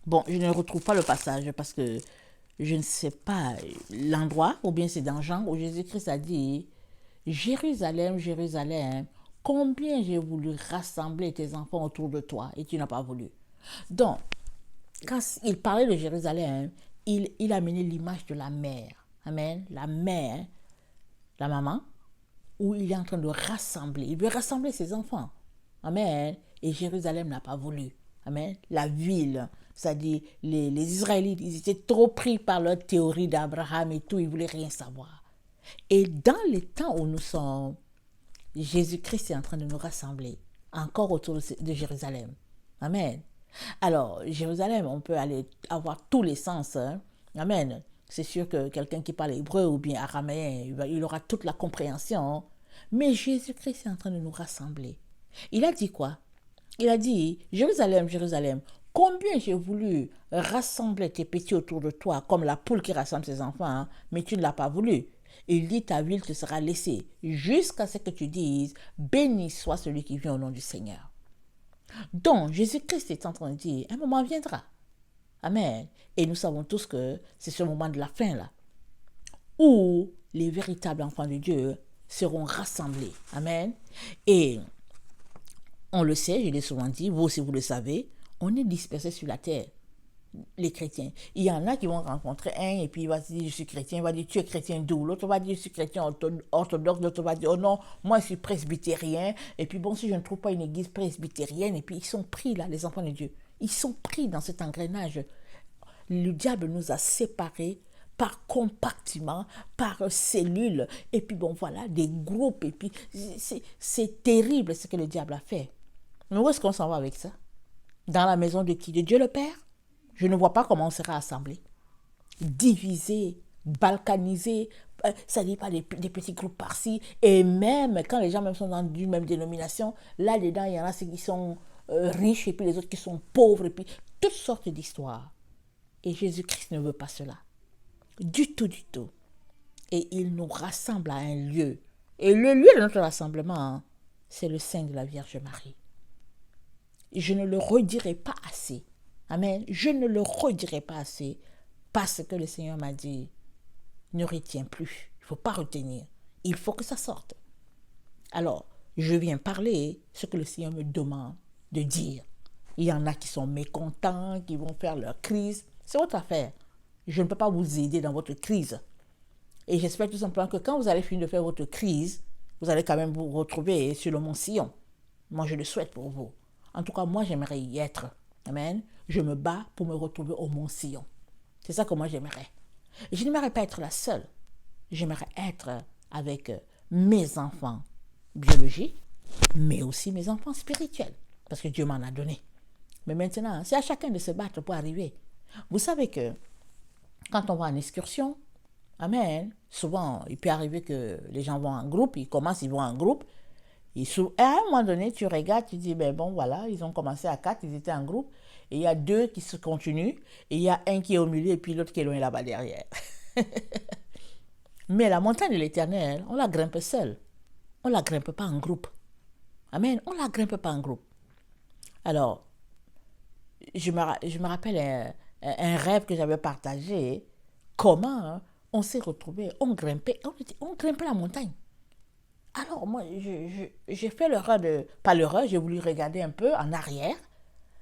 Bon, je ne retrouve pas le passage parce que je ne sais pas l'endroit, ou bien c'est dans Jean où Jésus-Christ a dit « Jérusalem, Jérusalem, combien j'ai voulu rassembler tes enfants autour de toi et tu n'as pas voulu. » Donc, quand il parlait de Jérusalem, il a mené l'image de la mère. Amen. La mère, la maman, où il est en train de rassembler. Il veut rassembler ses enfants. Amen. Et Jérusalem n'a pas voulu. Amen. La ville, c'est-à-dire les Israélites, ils étaient trop pris par leur théorie d'Abraham et tout, ils ne voulaient rien savoir. Et dans les temps où nous sommes, Jésus-Christ est en train de nous rassembler encore autour de Jérusalem. Amen. Alors, Jérusalem, on peut aller avoir tous les sens. Hein? Amen. C'est sûr que quelqu'un qui parle hébreu ou bien araméen, il aura toute la compréhension. Mais Jésus-Christ est en train de nous rassembler. Il a dit quoi? Il a dit, Jérusalem, Jérusalem, combien j'ai voulu rassembler tes petits autour de toi, comme la poule qui rassemble ses enfants, hein, mais tu ne l'as pas voulu. Il dit, ta ville te sera laissée, jusqu'à ce que tu dises, béni soit celui qui vient au nom du Seigneur. Donc, Jésus-Christ est en train de dire, un moment viendra. Amen. Et nous savons tous que c'est ce moment de la fin là, où les véritables enfants de Dieu seront rassemblés. Amen. Et on le sait, je l'ai souvent dit, vous aussi vous le savez, on est dispersés sur la terre, les chrétiens. Il y en a qui vont rencontrer un et puis il va dire je suis chrétien, il va dire tu es chrétien d'où? L'autre va dire je suis chrétien orthodoxe, l'autre va dire oh non, moi je suis presbytérien. Et puis bon, si je ne trouve pas une église presbytérienne, et puis ils sont pris là, les enfants de Dieu. Ils sont pris dans cet engrenage. Le diable nous a séparés par compartiment, par cellules, et puis bon voilà, des groupes, et puis c'est terrible ce que le diable a fait. Mais où est-ce qu'on s'en va avec ça? Dans la maison de qui? De Dieu le Père? Je ne vois pas comment on sera assemblés. Divisés, balkanisés, ça n'est pas des petits groupes par-ci. Et même quand les gens même sont dans une même dénomination, là-dedans, il y en a ceux qui sont riches et puis les autres qui sont pauvres, et puis toutes sortes d'histoires. Et Jésus-Christ ne veut pas cela. Du tout, du tout. Et il nous rassemble à un lieu. Et le lieu de notre rassemblement, c'est le sein de la Vierge Marie. Je ne le redirai pas assez. Amen. Je ne le redirai pas assez parce que le Seigneur m'a dit, ne retiens plus. Il ne faut pas retenir. Il faut que ça sorte. Alors, je viens parler ce que le Seigneur me demande de dire. Il y en a qui sont mécontents, qui vont faire leur crise. C'est votre affaire. Je ne peux pas vous aider dans votre crise. Et j'espère tout simplement que quand vous allez finir de faire votre crise, vous allez quand même vous retrouver sur le mont Sion. Moi, je le souhaite pour vous. En tout cas, moi, j'aimerais y être. Amen. Je me bats pour me retrouver au mont Sion. C'est ça que moi, j'aimerais. Je n'aimerais pas être la seule. J'aimerais être avec mes enfants biologiques, mais aussi mes enfants spirituels. Parce que Dieu m'en a donné. Mais maintenant, c'est à chacun de se battre pour arriver. Vous savez que quand on va en excursion, amen, souvent, il peut arriver que les gens vont en groupe, ils vont en groupe. Et à un moment donné, tu regardes, tu dis, ben bon, voilà, ils ont commencé à 4, ils étaient en groupe. Et il y a 2 qui se continuent, et il y a un qui est au milieu, et puis l'autre qui est loin là-bas derrière. Mais la montagne de l'Éternel, on la grimpe seule. On ne la grimpe pas en groupe. Amen, on ne la grimpe pas en groupe. Alors, je me rappelle un rêve que j'avais partagé, comment on s'est retrouvés, on grimpait la montagne. Alors moi, j'ai fait l'erreur pas l'erreur, j'ai voulu regarder un peu en arrière,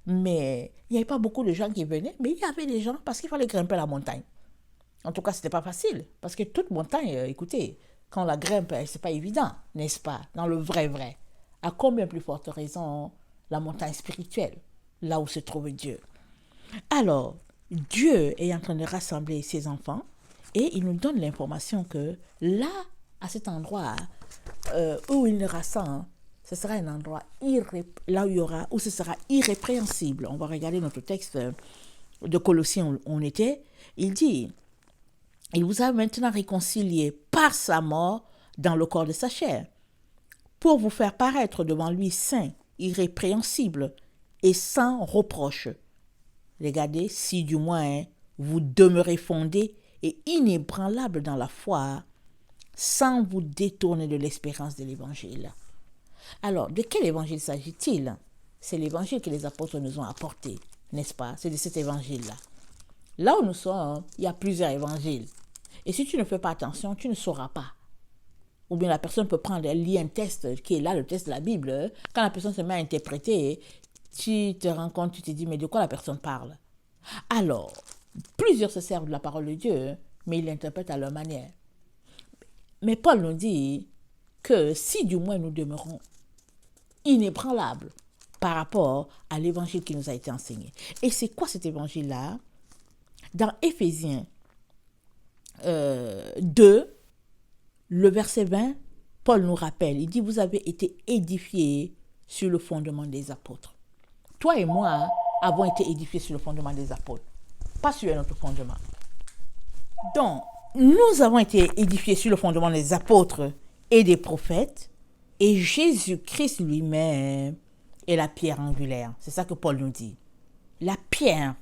mais il n'y avait pas beaucoup de gens qui venaient, mais il y avait des gens parce qu'il fallait grimper la montagne. En tout cas, ce n'était pas facile, parce que toute montagne, écoutez, quand on la grimpe, ce n'est pas évident, n'est-ce pas, dans le vrai. À combien plus forte raison la montagne spirituelle, là où se trouve Dieu. Alors, Dieu est en train de rassembler ses enfants et il nous donne l'information que là, à cet endroit où il nous rassemble, ce sera un endroit où ce sera irrépréhensible. On va regarder notre texte de Colossiens où on était. Il dit, il vous a maintenant réconcilié par sa mort dans le corps de sa chair, pour vous faire paraître devant lui saint, irrépréhensible et sans reproche. Regardez, si du moins vous demeurez fondés et inébranlables dans la foi, sans vous détourner de l'espérance de l'évangile. Alors, de quel évangile s'agit-il? C'est l'évangile que les apôtres nous ont apporté, n'est-ce pas? C'est de cet évangile-là. Là où nous sommes, il y a plusieurs évangiles. Et si tu ne fais pas attention, tu ne sauras pas. Ou bien la personne peut prendre, elle lit un texte qui est là, le texte de la Bible. Quand la personne se met à interpréter, tu te rends compte, tu te dis, mais de quoi la personne parle? Alors, plusieurs se servent de la parole de Dieu, mais ils l'interprètent à leur manière. Mais Paul nous dit que si du moins nous demeurons inébranlables par rapport à l'évangile qui nous a été enseigné. Et c'est quoi cet évangile-là? Dans Éphésiens 2, le verset 20, Paul nous rappelle, il dit, vous avez été édifiés sur le fondement des apôtres. Toi et moi avons été édifiés sur le fondement des apôtres, pas sur un autre fondement. Donc, nous avons été édifiés sur le fondement des apôtres et des prophètes, et Jésus-Christ lui-même est la pierre angulaire. C'est ça que Paul nous dit. La pierre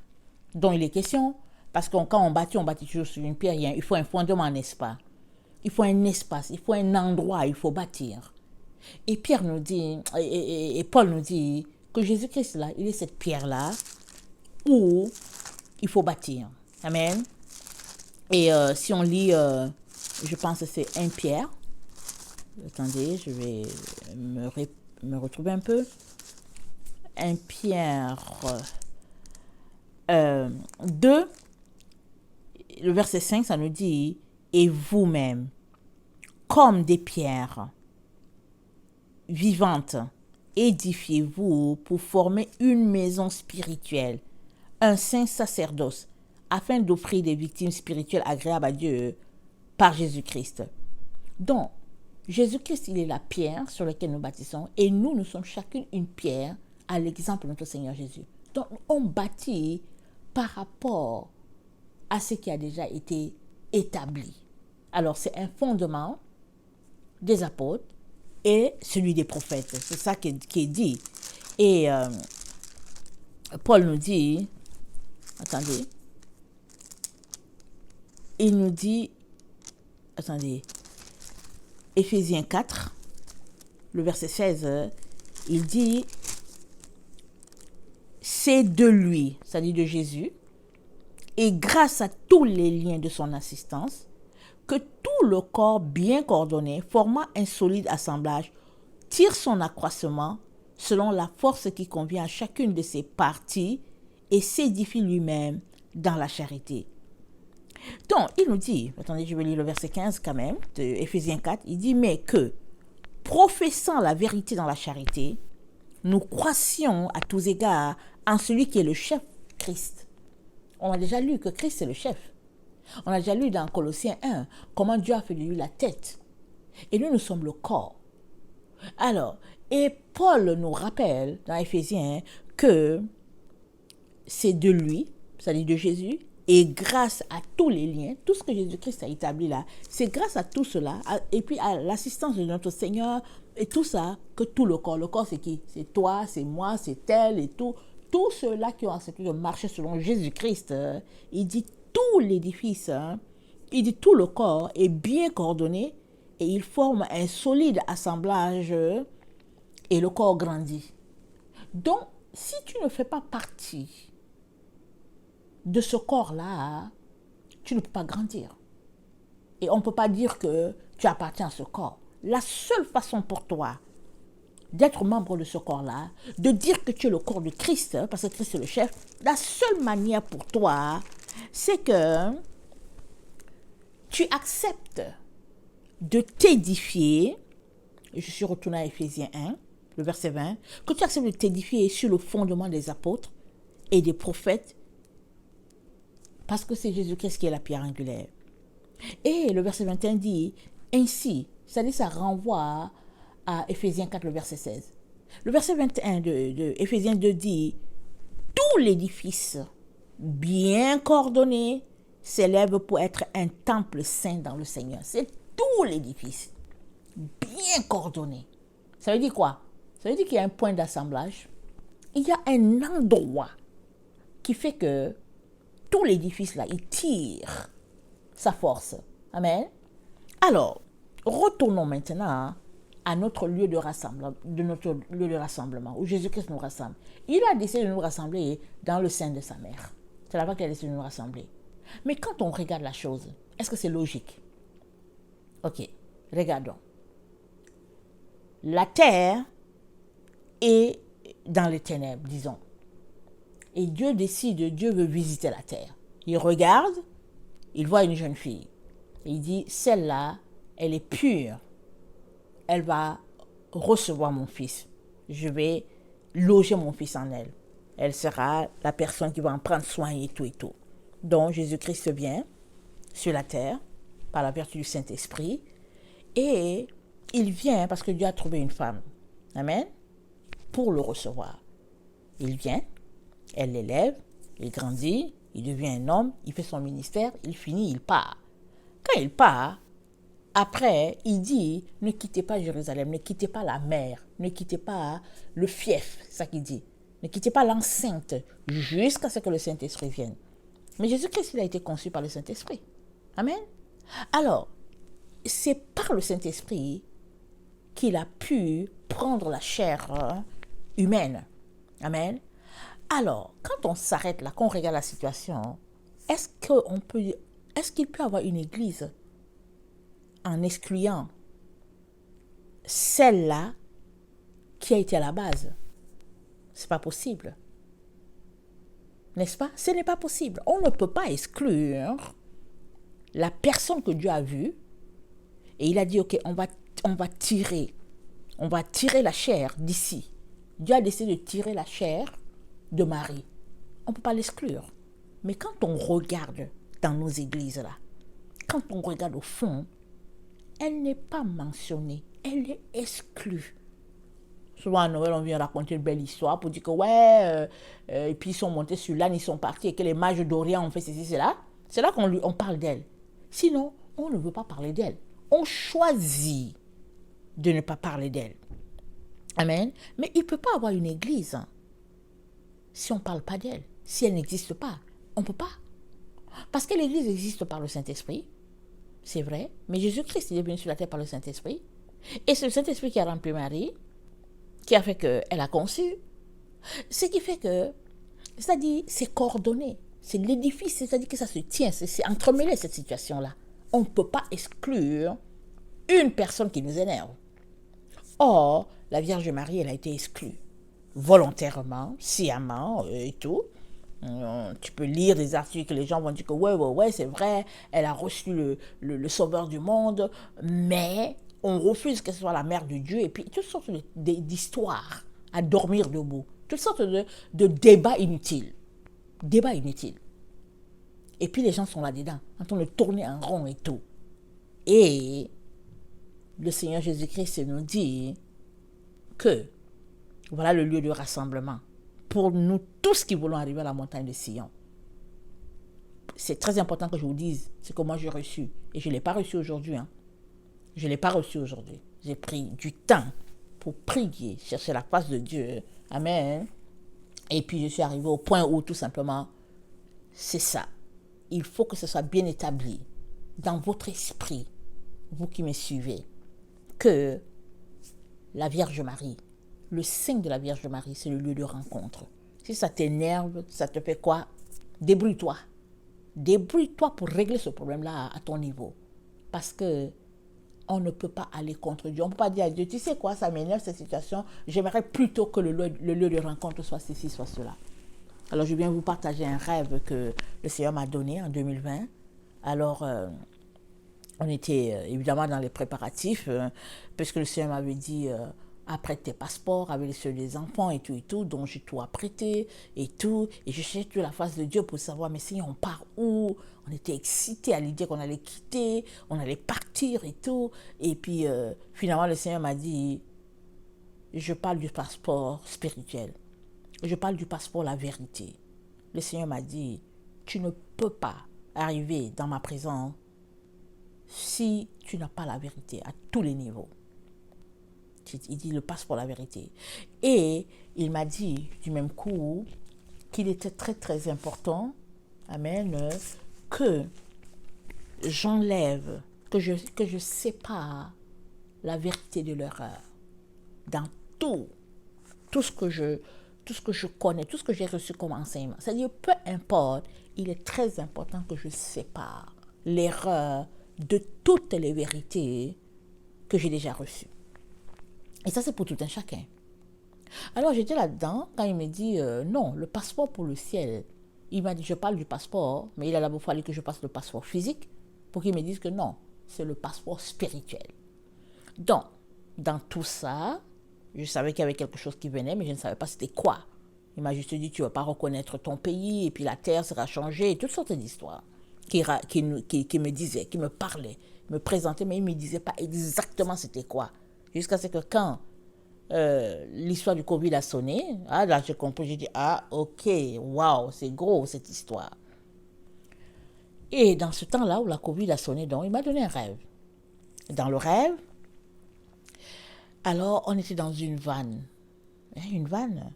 dont il est question, parce que quand on bâtit toujours sur une pierre, il faut un fondement, n'est-ce pas? Il faut un espace, il faut un endroit, il faut bâtir. Et Pierre nous dit, et Paul nous dit que Jésus-Christ, là, il est cette pierre-là où il faut bâtir. Amen. Et si on lit, je pense que c'est 1 Pierre. Attendez, je vais me retrouver un peu. 1 Pierre 2, le verset 5, ça nous dit, et vous-même, comme des pierres vivantes, édifiez-vous pour former une maison spirituelle, un saint sacerdoce, afin d'offrir des victimes spirituelles agréables à Dieu par Jésus-Christ. Donc, Jésus-Christ, il est la pierre sur laquelle nous bâtissons, et nous sommes chacune une pierre à l'exemple de notre Seigneur Jésus. Donc, on bâtit par rapport à ce qui a déjà été établi. Alors, c'est un fondement des apôtres et celui des prophètes. C'est ça qui est dit. Et Paul nous dit, attendez, il nous dit, attendez, Éphésiens 4, le verset 16, il dit, c'est de lui, c'est-à-dire de Jésus, et grâce à tous les liens de son assistance, que tout le corps bien coordonné, formant un solide assemblage, tire son accroissement selon la force qui convient à chacune de ses parties et s'édifie lui-même dans la charité. Donc, il nous dit, attendez, je vais lire le verset 15 quand même, de Éphésiens 4, il dit, mais que, professant la vérité dans la charité, nous croissions à tous égards en celui qui est le chef, Christ. On a déjà lu que Christ est le chef. On a déjà lu dans Colossiens 1 comment Dieu a fait de lui la tête. Et nous sommes le corps. Alors, et Paul nous rappelle dans Éphésiens que c'est de lui, c'est-à-dire de Jésus, et grâce à tous les liens, tout ce que Jésus-Christ a établi là, c'est grâce à tout cela, et puis à l'assistance de notre Seigneur, et tout ça, que tout le corps c'est qui? C'est toi, c'est moi, c'est elle, et tout. Tous ceux-là qui ont accepté de marcher selon Jésus-Christ, il dit tout l'édifice, il dit tout le corps est bien coordonné, et il forme un solide assemblage, et le corps grandit. Donc, si tu ne fais pas partie de ce corps-là, tu ne peux pas grandir. Et on ne peut pas dire que tu appartiens à ce corps. La seule façon pour toi d'être membre de ce corps-là, de dire que tu es le corps de Christ, parce que Christ est le chef, la seule manière pour toi, c'est que tu acceptes de t'édifier, et je suis retournée à Éphésiens 1, le verset 20, que tu acceptes de t'édifier sur le fondement des apôtres et des prophètes, parce que c'est Jésus-Christ qui est la pierre angulaire. Et le verset 21 dit, ainsi, c'est-à-dire ça renvoie à Éphésiens 4, le verset 16. Le verset 21 de Éphésiens 2 dit, tout l'édifice bien coordonné s'élève pour être un temple saint dans le Seigneur. C'est tout l'édifice bien coordonné. Ça veut dire quoi? Ça veut dire qu'il y a un point d'assemblage. Il y a un endroit qui fait que tout l'édifice là, il tire sa force. Amen. Alors, retournons maintenant à notre lieu de rassemblement, où Jésus-Christ nous rassemble. Il a décidé de nous rassembler dans le sein de sa mère. C'est là-bas qu'il a décidé de nous rassembler. Mais quand on regarde la chose, est-ce que c'est logique? Ok, regardons. La terre est dans les ténèbres, disons. Et Dieu veut visiter la terre. Il regarde, il voit une jeune fille. Et il dit, celle-là, elle est pure. Elle va recevoir mon fils. Je vais loger mon fils en elle. Elle sera la personne qui va en prendre soin et tout et tout. Donc, Jésus-Christ vient sur la terre par la vertu du Saint-Esprit. Et il vient parce que Dieu a trouvé une femme. Amen. Pour le recevoir. Il vient, elle l'élève, il grandit, il devient un homme, il fait son ministère, il finit, il part. Quand il part, après, il dit, ne quittez pas Jérusalem, ne quittez pas la mer, ne quittez pas le fief, c'est ça qu'il dit. Ne quittez pas l'enceinte jusqu'à ce que le Saint-Esprit vienne. Mais Jésus-Christ, il a été conçu par le Saint-Esprit. Amen. Alors, c'est par le Saint-Esprit qu'il a pu prendre la chair humaine. Amen. Alors, quand on s'arrête là, qu'on regarde la situation, est-ce qu'il peut y avoir une église en excluant celle-là qui a été à la base? C'est pas possible. N'est-ce pas? Ce n'est pas possible. On ne peut pas exclure la personne que Dieu a vue. Et il a dit, ok, on va tirer la chair d'ici. Dieu a décidé de tirer la chair de Marie. On ne peut pas l'exclure. Mais quand on regarde dans nos églises là, quand on regarde au fond, elle n'est pas mentionnée, elle est exclue. Souvent à Noël, on vient raconter une belle histoire pour dire que et puis ils sont montés sur l'âne, ils sont partis et que les mages d'Orient ont fait ceci, cela. C'est là qu'on parle d'elle. Sinon, on ne veut pas parler d'elle. On choisit de ne pas parler d'elle. Amen. Mais il ne peut pas avoir une église si on ne parle pas d'elle, si elle n'existe pas. On ne peut pas. Parce que l'Église existe par le Saint-Esprit, c'est vrai, mais Jésus-Christ est venu sur la terre par le Saint-Esprit. Et c'est le Saint-Esprit qui a rempli Marie, qui a fait qu'elle a conçu. Ce qui fait que, c'est-à-dire, c'est coordonné. C'est l'édifice, c'est-à-dire que ça se tient, c'est entremêlé cette situation-là. On ne peut pas exclure une personne qui nous énerve. Or, la Vierge Marie, elle a été exclue. Volontairement, sciemment et tout. Tu peux lire des articles, les gens vont dire que ouais, c'est vrai, elle a reçu le Sauveur du monde, mais on refuse que ce soit la mère de Dieu, et puis toutes sortes d'histoires à dormir debout, toutes sortes de débats inutiles. Débats inutiles. Et puis les gens sont là-dedans, en train de tourner en rond et tout. Et le Seigneur Jésus-Christ nous dit que voilà le lieu de rassemblement pour nous tous qui voulons arriver à la montagne de Sion. C'est très important que je vous dise ce que moi j'ai reçu. Et je ne l'ai pas reçu aujourd'hui. Je ne l'ai pas reçu aujourd'hui. J'ai pris du temps pour prier, chercher la face de Dieu. Amen. Et puis je suis arrivé au point où tout simplement, c'est ça. Il faut que ce soit bien établi dans votre esprit, vous qui me suivez, que la Vierge Marie, le signe de la Vierge Marie, c'est le lieu de rencontre. Si ça t'énerve, ça te fait quoi? Débrouille-toi. Débrouille-toi pour régler ce problème-là à ton niveau. Parce que on ne peut pas aller contre Dieu. On ne peut pas dire à Dieu, tu sais quoi, ça m'énerve cette situation. J'aimerais plutôt que le lieu de rencontre soit ceci, soit cela. Alors, je viens vous partager un rêve que le Seigneur m'a donné en 2020. Alors, on était évidemment dans les préparatifs, puisque le Seigneur m'avait dit, apprête tes passeports avec ceux des enfants et tout, donc j'ai tout apprêté et tout. Et je cherchais toute la face de Dieu pour savoir, mais Seigneur, on part où? On était excités à l'idée qu'on allait quitter, on allait partir et tout. Et puis, finalement, le Seigneur m'a dit, je parle du passeport spirituel. Je parle du passeport la vérité. Le Seigneur m'a dit, tu ne peux pas arriver dans ma présence si tu n'as pas la vérité à tous les niveaux. Il dit le passeport la vérité. Et il m'a dit du même coup qu'il était très très important, amen, que j'enlève, que je sépare la vérité de l'erreur dans tout ce que je connais, tout ce que j'ai reçu comme enseignement. C'est-à-dire, peu importe, il est très important que je sépare l'erreur de toutes les vérités que j'ai déjà reçues. Et ça, c'est pour tout un chacun. Alors, j'étais là-dedans quand il me dit, non, le passeport pour le ciel. Il m'a dit, je parle du passeport, mais il a d'abord fallu que je passe le passeport physique pour qu'il me dise que non, c'est le passeport spirituel. Donc, dans tout ça, je savais qu'il y avait quelque chose qui venait, mais je ne savais pas c'était quoi. Il m'a juste dit, tu ne vas pas reconnaître ton pays, et puis la terre sera changée, et toutes sortes d'histoires qui me disaient, qui me parlaient, me présentaient, mais il ne me disait pas exactement c'était quoi. Jusqu'à ce que quand l'histoire du Covid a sonné, là j'ai compris, j'ai dit, ok, waouh, c'est gros cette histoire. Et dans ce temps-là où la Covid a sonné, donc, il m'a donné un rêve. Dans le rêve, alors on était dans une vanne. Une vanne.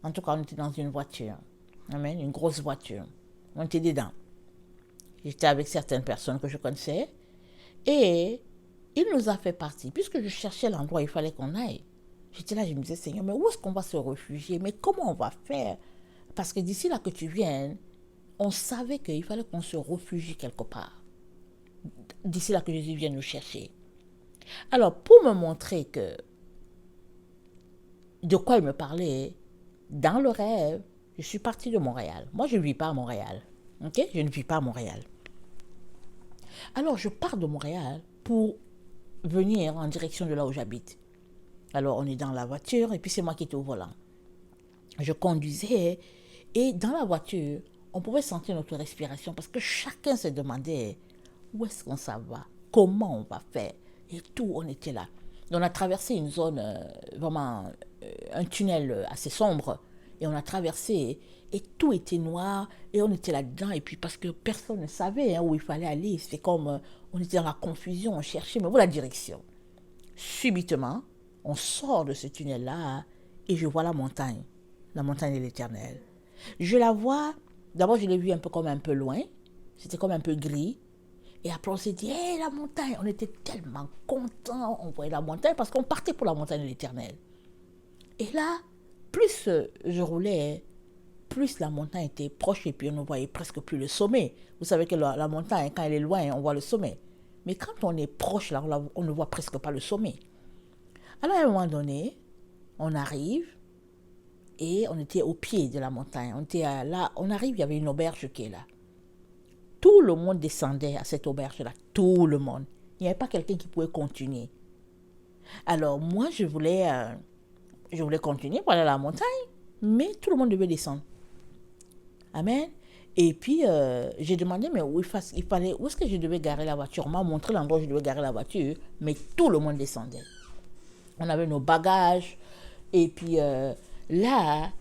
En tout cas, on était dans une voiture. Amen, une grosse voiture. On était dedans. J'étais avec certaines personnes que je connaissais. Et il nous a fait partie. Puisque je cherchais l'endroit où il fallait qu'on aille. J'étais là, je me disais, Seigneur, mais où est-ce qu'on va se réfugier? Mais comment on va faire? Parce que d'ici là que tu viennes, on savait qu'il fallait qu'on se réfugie quelque part. D'ici là que Jésus vienne nous chercher. Alors, pour me montrer que de quoi il me parlait, dans le rêve, je suis partie de Montréal. Moi, je ne vis pas à Montréal. Ok? Je ne vis pas à Montréal. Alors, je pars de Montréal pour venir en direction de là où j'habite. Alors, on est dans la voiture et puis c'est moi qui étais au volant. Je conduisais et dans la voiture, on pouvait sentir notre respiration parce que chacun se demandait où est-ce qu'on s'en va, comment on va faire et tout, on était là. On a traversé une zone, vraiment un tunnel assez sombre et on a traversé et tout était noir et on était là-dedans et puis parce que personne ne savait où il fallait aller, c'est comme on était dans la confusion, on cherchait, mais où la direction. Subitement, on sort de ce tunnel-là et je vois la montagne. la montagne de l'Éternel. Je la vois, d'abord je l'ai vue un peu comme un peu loin, c'était comme un peu gris. Et après on s'est dit, hé, la montagne, on était tellement contents, on voyait la montagne parce qu'on partait pour la montagne de l'Éternel. Et là, plus je roulais, plus la montagne était proche et puis on ne voyait presque plus le sommet. Vous savez que la montagne, quand elle est loin, on voit le sommet. Mais quand on est proche, là, on ne voit presque pas le sommet. Alors à un moment donné, on arrive et on était au pied de la montagne. Là, on arrive, il y avait une auberge qui est là. Tout le monde descendait à cette auberge-là. Tout le monde. Il n'y avait pas quelqu'un qui pouvait continuer. Alors moi, je voulais continuer pour aller à la montagne, mais tout le monde devait descendre. Amen. Et puis, j'ai demandé, mais où est-ce que je devais garer la voiture? On m'a montré l'endroit où je devais garer la voiture, mais tout le monde descendait. On avait nos bagages. Et puis, là,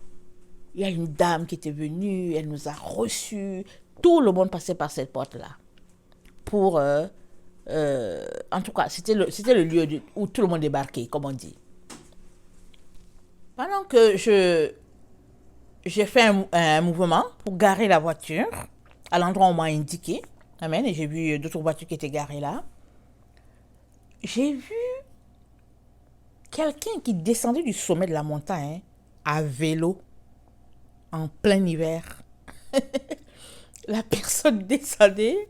il y a une dame qui était venue, elle nous a reçus. Tout le monde passait par cette porte-là. En tout cas, c'était le lieu où tout le monde débarquait, comme on dit. Pendant que j'ai fait un mouvement pour garer la voiture à l'endroit où on m'a indiqué. Amen. Et j'ai vu d'autres voitures qui étaient garées là. J'ai vu quelqu'un qui descendait du sommet de la montagne à vélo en plein hiver. La personne descendait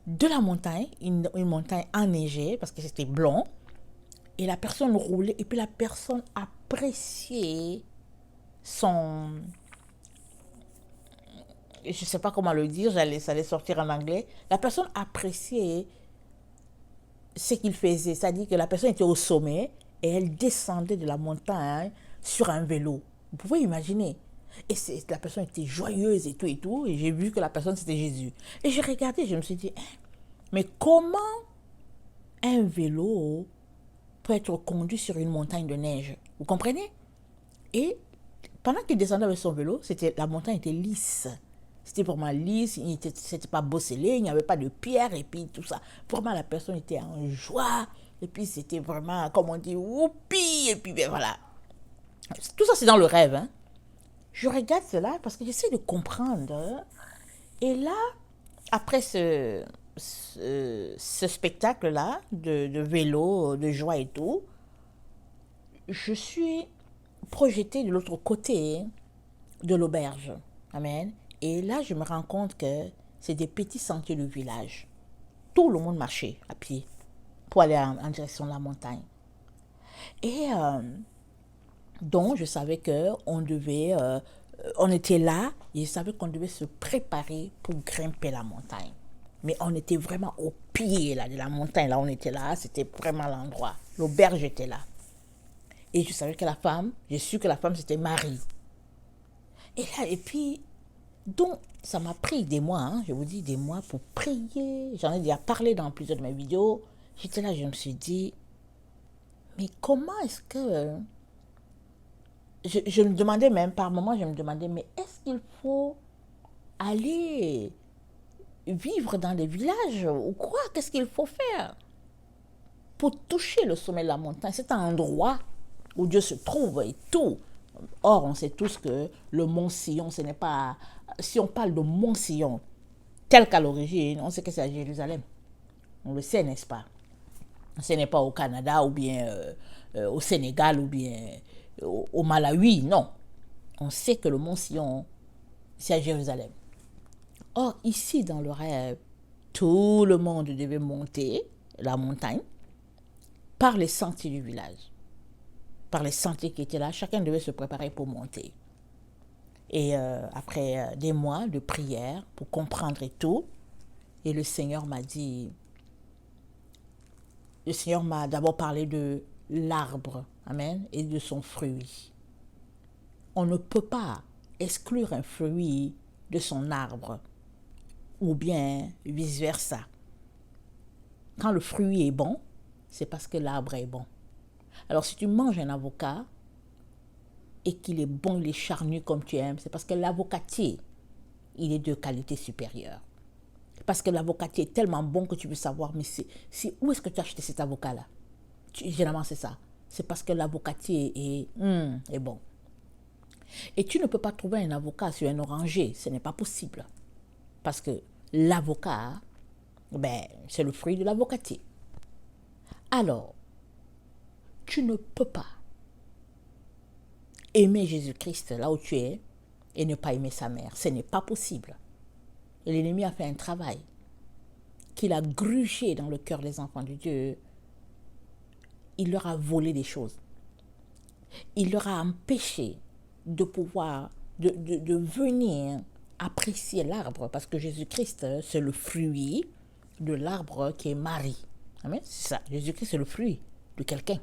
de la montagne, une montagne enneigée parce que c'était blanc. Et la personne roulait et puis la personne appréciait son... Je ne sais pas comment le dire, ça allait sortir en anglais. La personne appréciait ce qu'il faisait. C'est-à-dire que la personne était au sommet et elle descendait de la montagne sur un vélo. Vous pouvez imaginer. Et la personne était joyeuse et tout et tout. Et j'ai vu que la personne, c'était Jésus. Et j'ai regardé, je me suis dit, mais comment un vélo peut être conduit sur une montagne de neige? Vous comprenez? Et pendant qu'il descendait avec son vélo, la montagne était lisse. C'était vraiment lisse, c'était pas bosselé, il n'y avait pas de pierre et puis tout ça. Vraiment, la personne était en joie. Et puis, c'était vraiment, comme on dit, whoopi. Et puis, ben, voilà. Tout ça, c'est dans le rêve. Hein. Je regarde cela parce que j'essaie de comprendre. Et là, après ce spectacle-là de vélo, de joie et tout, je suis projetée de l'autre côté de l'auberge. Amen. Et là, je me rends compte que c'est des petits sentiers de village. Tout le monde marchait à pied pour aller en direction de la montagne. Et donc, je savais qu'on devait... on était là et je savais qu'on devait se préparer pour grimper la montagne. Mais on était vraiment au pied là, de la montagne. Là, on était là, c'était vraiment l'endroit. L'auberge était là. Et je savais que j'ai su que la femme, c'était Marie. Et puis, donc, ça m'a pris des mois, hein, je vous dis des mois pour prier. J'en ai déjà parlé dans plusieurs de mes vidéos. J'étais là, je me suis dit, mais comment est-ce que... Je me demandais même, par moments, je me demandais, mais est-ce qu'il faut aller vivre dans des villages ou quoi? Qu'est-ce qu'il faut faire pour toucher le sommet de la montagne? C'est un endroit où Dieu se trouve et tout. Or, on sait tous que le mont Sion, ce n'est pas... Si on parle de mont Sion, tel qu'à l'origine, on sait que c'est à Jérusalem. On le sait, n'est-ce pas? Ce n'est pas au Canada ou bien au Sénégal ou bien au Malawi, non. On sait que le mont Sion, c'est à Jérusalem. Or, ici, dans le rêve, tout le monde devait monter la montagne par les sentiers du village. Par les sentiers qui étaient là, chacun devait se préparer pour monter. Et après des mois de prière pour comprendre et tout, et le Seigneur m'a d'abord parlé de l'arbre, amen, et de son fruit. On ne peut pas exclure un fruit de son arbre, ou bien vice-versa. Quand le fruit est bon, c'est parce que l'arbre est bon. Alors si tu manges un avocat, et qu'il est bon, il est charnu comme tu aimes, c'est parce que l'avocatier, il est de qualité supérieure. Parce que l'avocatier est tellement bon que tu veux savoir, mais où est-ce que tu as acheté cet avocat-là? Généralement, c'est ça. C'est parce que l'avocatier est bon. Et tu ne peux pas trouver un avocat sur un oranger, ce n'est pas possible. Parce que l'avocat, c'est le fruit de l'avocatier. Alors, tu ne peux pas aimer Jésus-Christ là où tu es et ne pas aimer sa mère. Ce n'est pas possible. Et l'ennemi a fait un travail qu'il a gruché dans le cœur des enfants de Dieu. Il leur a volé des choses. Il leur a empêché de pouvoir, de venir apprécier l'arbre, parce que Jésus-Christ, c'est le fruit de l'arbre qui est Marie. Amen. C'est ça. Jésus-Christ, c'est le fruit de quelqu'un.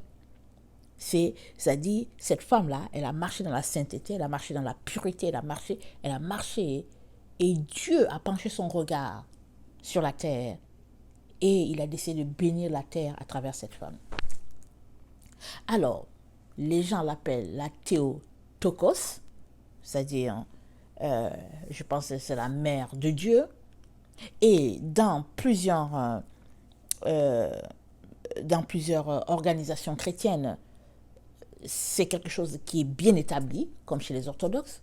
Ça dit, cette femme-là, elle a marché dans la sainteté, elle a marché dans la pureté, elle a marché, et Dieu a penché son regard sur la terre, et il a décidé de bénir la terre à travers cette femme. Alors, les gens l'appellent la Théotokos, c'est-à-dire, je pense que c'est la mère de Dieu, et dans plusieurs organisations chrétiennes, c'est quelque chose qui est bien établi, comme chez les orthodoxes.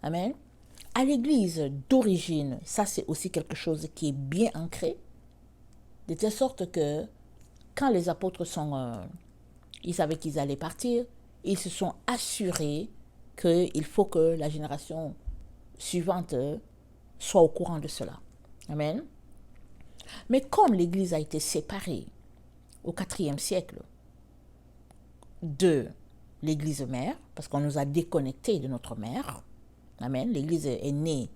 Amen. À l'église d'origine, ça c'est aussi quelque chose qui est bien ancré, de telle sorte que quand les apôtres ils savaient qu'ils allaient partir, ils se sont assurés qu'il faut que la génération suivante soit au courant de cela. Amen. Mais comme l'Église a été séparée au IVe siècle de l'Église mère, parce qu'on nous a déconnectés de notre mère, amen, l'Église est née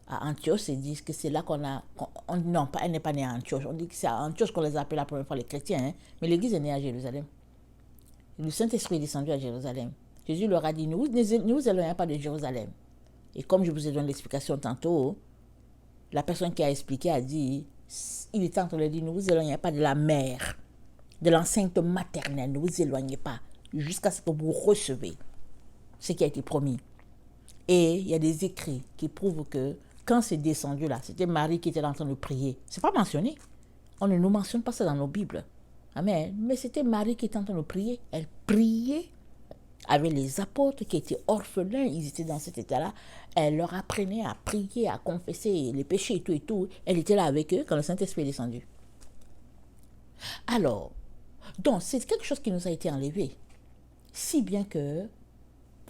à Antioche, ils disent que c'est là non, elle n'est pas née à Antioche, on dit que c'est à Antioche qu'on les a appelés la première fois les chrétiens, hein, mais l'Église est née à Jérusalem. Le Saint-Esprit est descendu à Jérusalem. Jésus leur a dit, ne vous éloignez pas de Jérusalem. Et comme je vous ai donné l'explication tantôt, la personne qui a expliqué a dit, il est en train de dire, ne vous éloignez pas de la mère, de l'enceinte maternelle, ne vous éloignez pas, jusqu'à ce que vous recevez ce qui a été promis. Et il y a des écrits qui prouvent que quand c'est descendu là, c'était Marie qui était en train de prier. C'est pas mentionné. On ne nous mentionne pas ça dans nos Bibles. Amen. Mais c'était Marie qui était en train de prier. Elle priait avec les apôtres qui étaient orphelins. Ils étaient dans cet état-là. Elle leur apprenait à prier, à confesser les péchés et tout et tout. Elle était là avec eux quand le Saint-Esprit est descendu. Alors, donc c'est quelque chose qui nous a été enlevé. Si bien que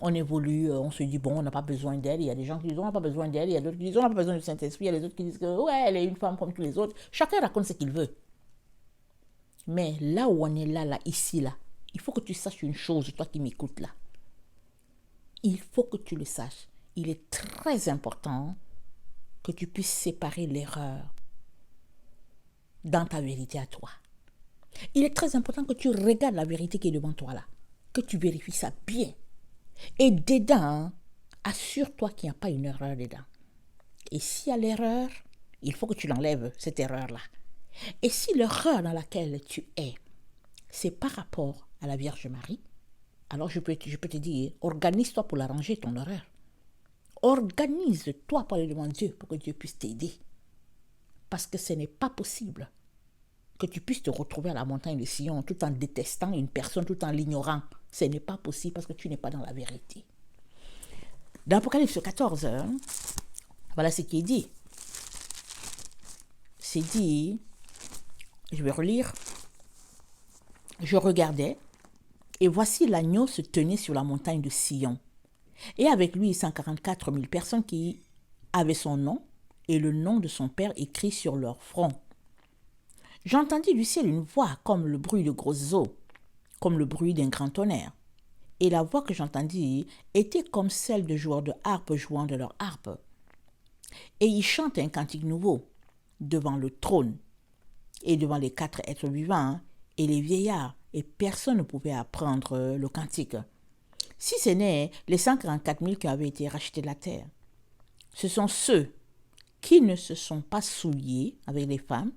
on évolue, on se dit, bon, on n'a pas besoin d'elle. Il y a des gens qui disent, on n'a pas besoin d'elle. Il y a d'autres qui disent, on n'a pas besoin du Saint-Esprit. Il y a les autres qui disent que, ouais, elle est une femme comme tous les autres. Chacun raconte ce qu'il veut. Mais là où on est là, ici, là, il faut que tu saches une chose, toi qui m'écoutes là. Il faut que tu le saches. Il est très important que tu puisses séparer l'erreur dans ta vérité à toi. Il est très important que tu regardes la vérité qui est devant toi là. Que tu vérifies ça bien. Et dedans, assure-toi qu'il n'y a pas une erreur dedans. Et s'il y a l'erreur, il faut que tu l'enlèves, cette erreur-là. Et si l'erreur dans laquelle tu es, c'est par rapport à la Vierge Marie, alors je peux te dire, organise-toi pour l'arranger, ton erreur. Organise-toi pour aller devant Dieu, pour que Dieu puisse t'aider. Parce que ce n'est pas possible que tu puisses te retrouver à la montagne de Sion tout en détestant une personne, tout en l'ignorant. Ce n'est pas possible parce que tu n'es pas dans la vérité. Dans Apocalypse 14, voilà ce qui est dit. C'est dit, je vais relire. Je regardais, et voici l'agneau se tenait sur la montagne de Sion. Et avec lui 144 000 personnes qui avaient son nom et le nom de son père écrit sur leur front. J'entendis du ciel une voix comme le bruit de grosses eaux, comme le bruit d'un grand tonnerre. Et la voix que j'entendis était comme celle de joueurs de harpe jouant de leur harpe. Et ils chantent un cantique nouveau devant le trône et devant les 4 êtres vivants et les vieillards, et personne ne pouvait apprendre le cantique. Si ce n'est les 144 000 qui avaient été rachetés de la terre. Ce sont ceux qui ne se sont pas souillés avec les femmes,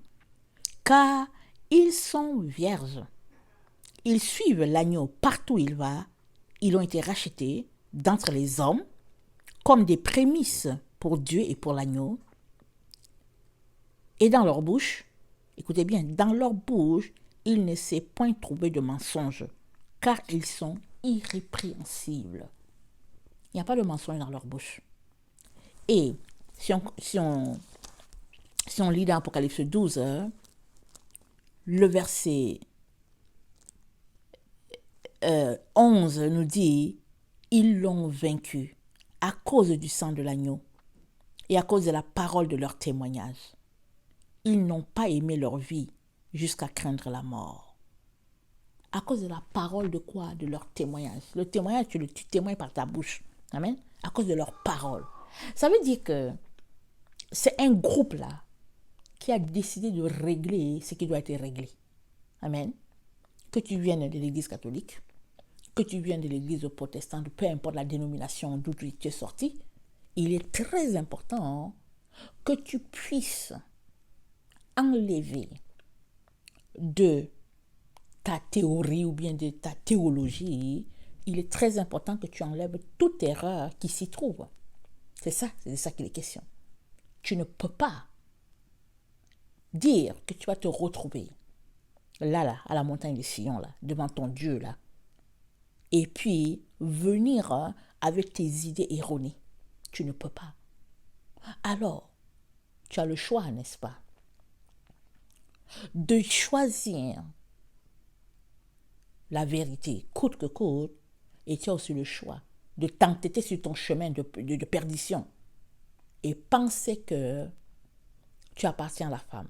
car ils sont vierges. Ils suivent l'agneau partout où il va. Ils ont été rachetés d'entre les hommes comme des prémices pour Dieu et pour l'agneau. Et dans leur bouche, écoutez bien, dans leur bouche, il ne s'est point trouvé de mensonge, car ils sont irrépréhensibles. Il n'y a pas de mensonge dans leur bouche. Et si on lit dans Apocalypse 12, le verset 11 nous dit, ils l'ont vaincu à cause du sang de l'agneau et à cause de la parole de leur témoignage. Ils n'ont pas aimé leur vie jusqu'à craindre la mort. À cause de la parole de quoi? De leur témoignage. Le témoignage, tu témoignes par ta bouche. Amen. À cause de leur parole. Ça veut dire que c'est un groupe là qui a décidé de régler ce qui doit être réglé. Amen. Que tu viennes de l'église catholique, que tu viennes de l'église protestante, peu importe la dénomination d'où tu es sorti, il est très important que tu puisses enlever de ta théorie ou bien de ta théologie, il est très important que tu enlèves toute erreur qui s'y trouve. C'est de ça qu'il est question. Tu ne peux pas dire que tu vas te retrouver là, à la montagne de Sion, là, devant ton Dieu, là, et puis venir avec tes idées erronées. Tu ne peux pas. Alors, tu as le choix, n'est-ce pas, de choisir la vérité, coûte que coûte, et tu as aussi le choix de t'entêter sur ton chemin de perdition et penser que tu appartiens à la femme.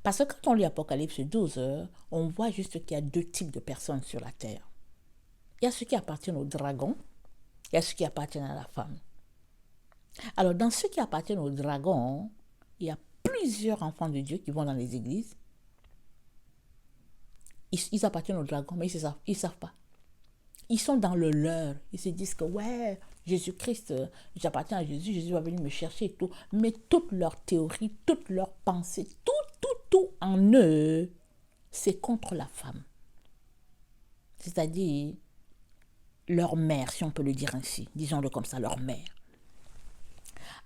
Parce que quand on lit Apocalypse 12, on voit juste qu'il y a deux types de personnes sur la terre. Il y a ceux qui appartiennent au dragon, il y a ceux qui appartiennent à la femme. Alors, dans ceux qui appartiennent au dragon, il y a plusieurs enfants de Dieu qui vont dans les églises. Ils appartiennent au dragon, mais ils savent pas. Ils sont dans le leur. Ils se disent que, ouais, Jésus-Christ, j'appartiens à Jésus, Jésus va venir me chercher et tout. Mais toute leur théorie, toute leur pensée, tout en eux, c'est contre la femme. C'est-à-dire leur mère, si on peut le dire ainsi. Disons-le comme ça, leur mère.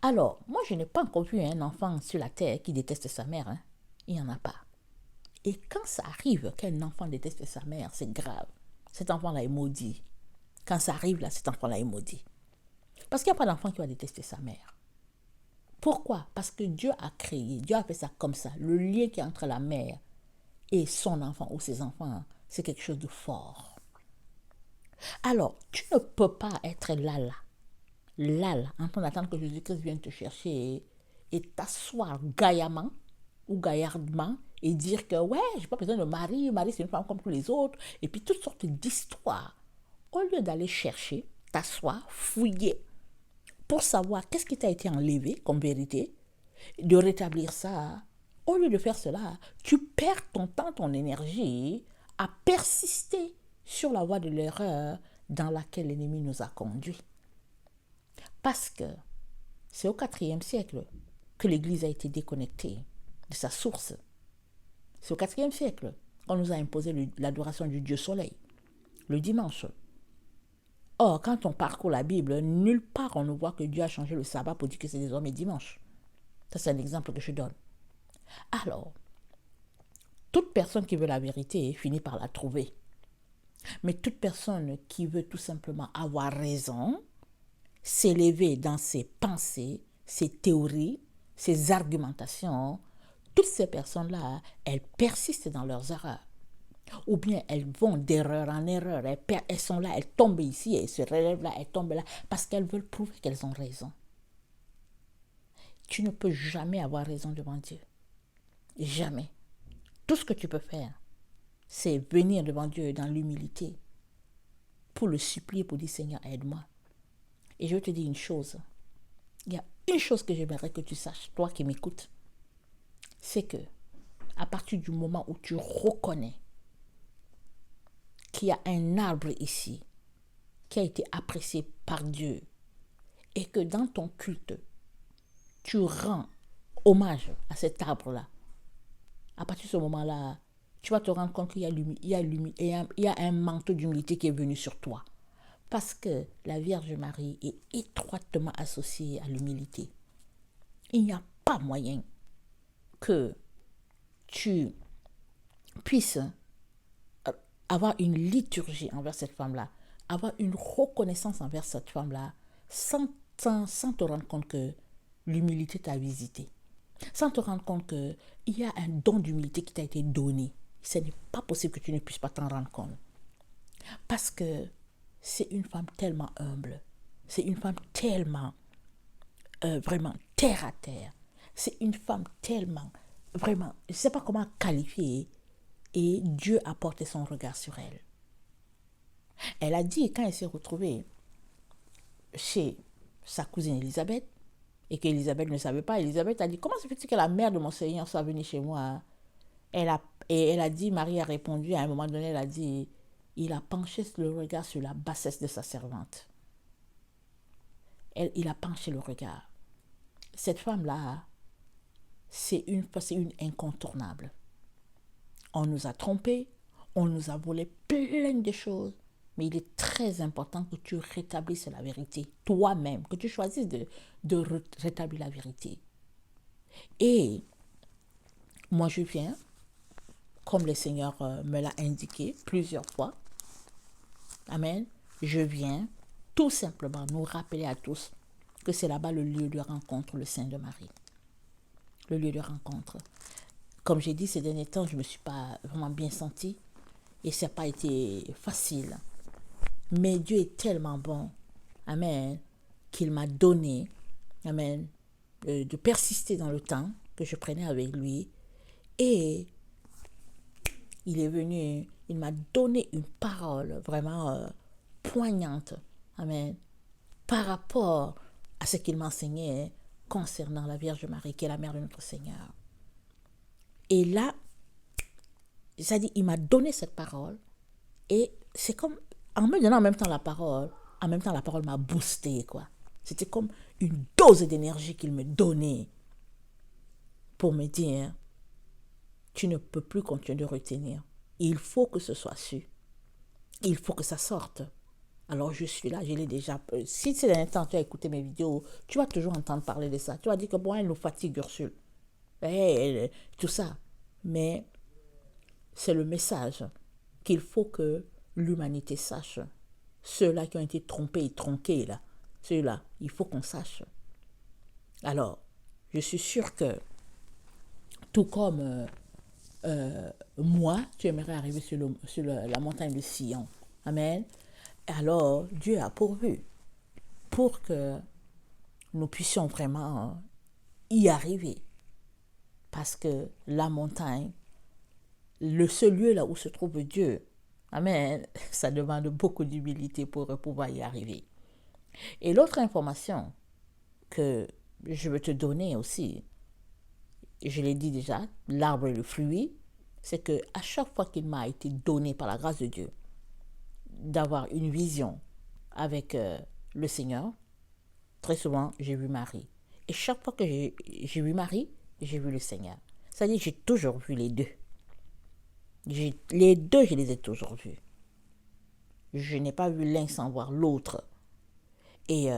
Alors, moi, je n'ai pas encore vu un enfant sur la terre qui déteste sa mère. Hein. Il n'y en a pas. Et quand ça arrive qu'un enfant déteste sa mère, c'est grave. Cet enfant-là est maudit. Quand ça arrive, là, cet enfant-là est maudit. Parce qu'il n'y a pas d'enfant qui va détester sa mère. Pourquoi? Parce que Dieu a créé, Dieu a fait ça comme ça. Le lien qui est entre la mère et son enfant ou ses enfants, c'est quelque chose de fort. Alors, tu ne peux pas être là, en train d'attendre que Jésus-Christ vienne te chercher et t'asseoir gaillamment ou gaillardement et dire que, ouais, j'ai pas besoin de Marie c'est une femme comme tous les autres, et puis toutes sortes d'histoires. Au lieu d'aller chercher, t'asseoir, fouiller, pour savoir qu'est-ce qui t'a été enlevé comme vérité, de rétablir ça, au lieu de faire cela, tu perds ton temps, ton énergie à persister sur la voie de l'erreur dans laquelle l'ennemi nous a conduits. Parce que c'est au IVe siècle que l'Église a été déconnectée de sa source. C'est au IVe siècle qu'on nous a imposé l'adoration du Dieu Soleil, le dimanche. Or, quand on parcourt la Bible, nulle part on ne voit que Dieu a changé le sabbat pour dire que c'est désormais dimanche. Ça, c'est un exemple que je donne. Alors, toute personne qui veut la vérité finit par la trouver. Mais toute personne qui veut tout simplement avoir raison, s'élever dans ses pensées, ses théories, ses argumentations, toutes ces personnes-là, elles persistent dans leurs erreurs. Ou bien elles vont d'erreur en erreur, elles sont là, elles tombent ici, elles se relèvent là, elles tombent là, parce qu'elles veulent prouver qu'elles ont raison. Tu ne peux jamais avoir raison devant Dieu. Jamais. Tout ce que tu peux faire, c'est venir devant Dieu dans l'humilité pour le supplier, pour dire Seigneur, aide-moi. Et je vais te dire une chose. Il y a une chose que j'aimerais que tu saches, toi qui m'écoutes. C'est que, à partir du moment où tu reconnais qu'il y a un arbre ici qui a été apprécié par Dieu et que dans ton culte, tu rends hommage à cet arbre-là, à partir de ce moment-là, tu vas te rendre compte qu'il y a un manteau d'humilité qui est venu sur toi. Parce que la Vierge Marie est étroitement associée à l'humilité. Il n'y a pas moyen que tu puisses avoir une liturgie envers cette femme-là, avoir une reconnaissance envers cette femme-là, sans te rendre compte que l'humilité t'a visité, sans te rendre compte qu'il y a un don d'humilité qui t'a été donné. Ce n'est pas possible que tu ne puisses pas t'en rendre compte. Parce que c'est une femme tellement humble. C'est une femme tellement, vraiment, terre à terre. C'est une femme tellement, vraiment, je ne sais pas comment qualifier. Et Dieu a porté son regard sur elle. Elle a dit, quand elle s'est retrouvée chez sa cousine Élisabeth, et qu'Élisabeth ne savait pas, Élisabeth a dit, comment se fait-il que la mère de mon Seigneur soit venue chez moi? Elle a dit, Marie a répondu, à un moment donné, elle a dit, il a penché le regard sur la bassesse de sa servante. Il a penché le regard. Cette femme-là, c'est une incontournable. On nous a trompés, on nous a volé plein de choses, mais il est très important que tu rétablisses la vérité toi-même, que tu choisisses de rétablir la vérité. Et moi, je viens, comme le Seigneur me l'a indiqué plusieurs fois, amen, je viens tout simplement nous rappeler à tous que c'est là-bas le lieu de rencontre, le sein de Marie. Le lieu de rencontre. Comme j'ai dit ces derniers temps, je ne me suis pas vraiment bien sentie et ça n'a pas été facile. Mais Dieu est tellement bon, amen, qu'il m'a donné, amen, de persister dans le temps que je prenais avec lui. Et il est venu, il m'a donné une parole vraiment poignante, amen, par rapport à ce qu'il m'enseignait concernant la Vierge Marie, qui est la mère de notre Seigneur. Et là, c'est-à-dire, il m'a donné cette parole et c'est comme, en me donnant en même temps la parole, en même temps la parole m'a boosté, quoi. C'était comme une dose d'énergie qu'il me donnait pour me dire, tu ne peux plus continuer de retenir. Il faut que ce soit su. Il faut que ça sorte. Alors je suis là, je l'ai déjà. Si ces derniers temps tu as écouté mes vidéos, tu vas toujours entendre parler de ça. Tu vas dire que bon, elle nous fatigue, Ursule. Tout ça. Mais c'est le message qu'il faut que l'humanité sache. Ceux-là qui ont été trompés et tronqués, là, ceux-là, il faut qu'on sache. Alors, je suis sûre que, tout comme moi, tu aimerais arriver sur la montagne de Sion. Amen. Alors, Dieu a pourvu pour que nous puissions vraiment y arriver. Parce que la montagne, le seul lieu là où se trouve Dieu, amen, ça demande beaucoup d'humilité pour pouvoir y arriver. Et l'autre information que je veux te donner aussi, je l'ai dit déjà, l'arbre et le fruit, c'est que à chaque fois qu'il m'a été donné par la grâce de Dieu d'avoir une vision avec le Seigneur, très souvent j'ai vu Marie. Et chaque fois que j'ai vu Marie, j'ai vu le Seigneur. C'est-à-dire que j'ai toujours vu les deux. Les deux, je les ai toujours vus. Je n'ai pas vu l'un sans voir l'autre. Et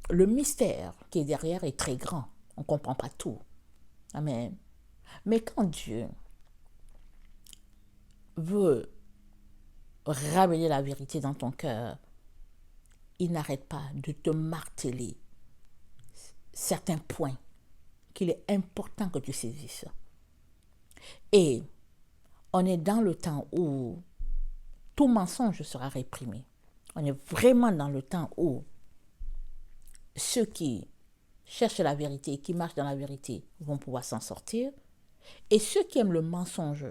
le mystère qui est derrière est très grand. On ne comprend pas tout. Amen. Mais quand Dieu veut ramener la vérité dans ton cœur, il n'arrête pas de te marteler certains points qu'il est important que tu saisisses. Et on est dans le temps où tout mensonge sera réprimé. On est vraiment dans le temps où ceux qui cherchent la vérité, qui marchent dans la vérité, vont pouvoir s'en sortir. Et ceux qui aiment le mensonge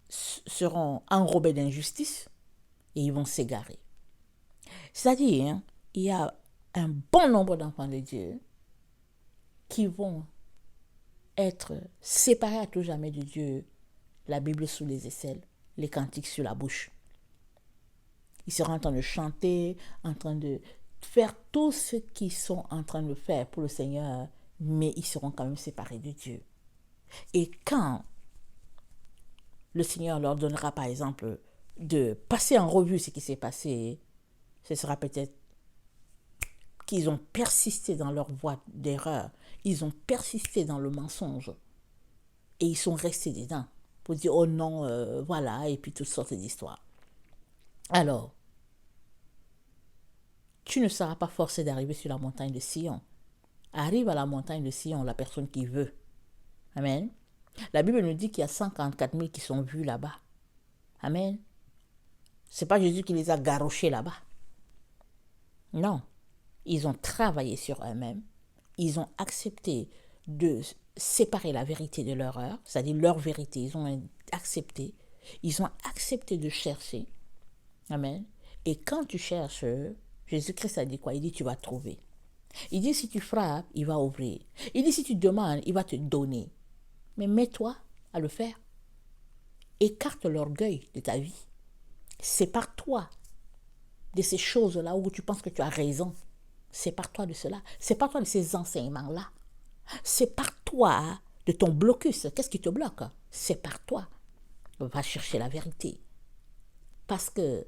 seront enrobés d'injustice et ils vont s'égarer. C'est-à-dire, il y a un bon nombre d'enfants de Dieu qui vont être séparés à tout jamais de Dieu, la Bible sous les aisselles, les cantiques sur la bouche. Ils seront en train de chanter, en train de faire tout ce qu'ils sont en train de faire pour le Seigneur, mais ils seront quand même séparés de Dieu. Et quand le Seigneur leur donnera, par exemple, de passer en revue ce qui s'est passé, ce sera peut-être qu'ils ont persisté dans leur voie d'erreur, ils ont persisté dans le mensonge, et ils sont restés dedans, pour dire, oh non, voilà, et puis toutes sortes d'histoires. Alors, tu ne seras pas forcé d'arriver sur la montagne de Sion. Arrive à la montagne de Sion la personne qui veut. Amen. La Bible nous dit qu'il y a 144 000 qui sont vus là-bas. Amen. C'est pas Jésus qui les a garrochés là-bas. Non. Ils ont travaillé sur eux-mêmes. Ils ont accepté de séparer la vérité de l'erreur, c'est-à-dire leur vérité. Ils ont accepté. Ils ont accepté de chercher. Amen. Et quand tu cherches, Jésus-Christ a dit quoi? Il dit tu vas trouver. Il dit si tu frappes, il va ouvrir. Il dit si tu demandes, il va te donner. Mais mets-toi à le faire. Écarte l'orgueil de ta vie. Sépare-toi de ces choses-là où tu penses que tu as raison. Sépare-toi de cela. Sépare-toi de ces enseignements-là. Sépare-toi de ton blocus. Qu'est-ce qui te bloque? Sépare-toi. Va chercher la vérité. Parce que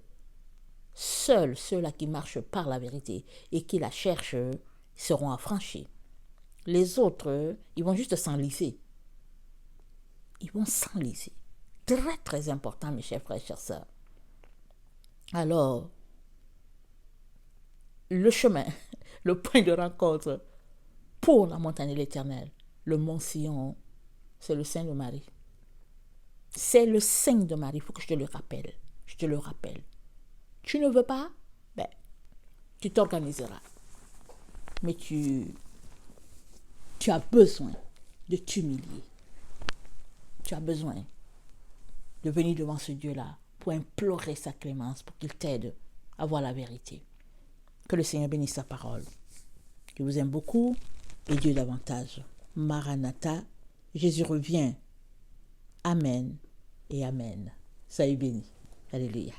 seuls ceux-là qui marchent par la vérité et qui la cherchent seront affranchis. Les autres, ils vont juste s'enliser. Ils vont s'enliser. Très, très important, mes chers frères et chères sœurs. Alors, le chemin, le point de rencontre pour la montagne de l'Éternel, le mont Sion, c'est le sein de Marie. C'est le sein de Marie, il faut que je te le rappelle. Je te le rappelle. Tu ne veux pas? Ben, tu t'organiseras. Mais tu as besoin de t'humilier. Tu as besoin de venir devant ce Dieu-là pour implorer sa clémence, pour qu'il t'aide à voir la vérité. Que le Seigneur bénisse sa parole. Je vous aime beaucoup et Dieu davantage. Maranatha, Jésus revient. Amen et Amen. Soyez bénis. Alléluia.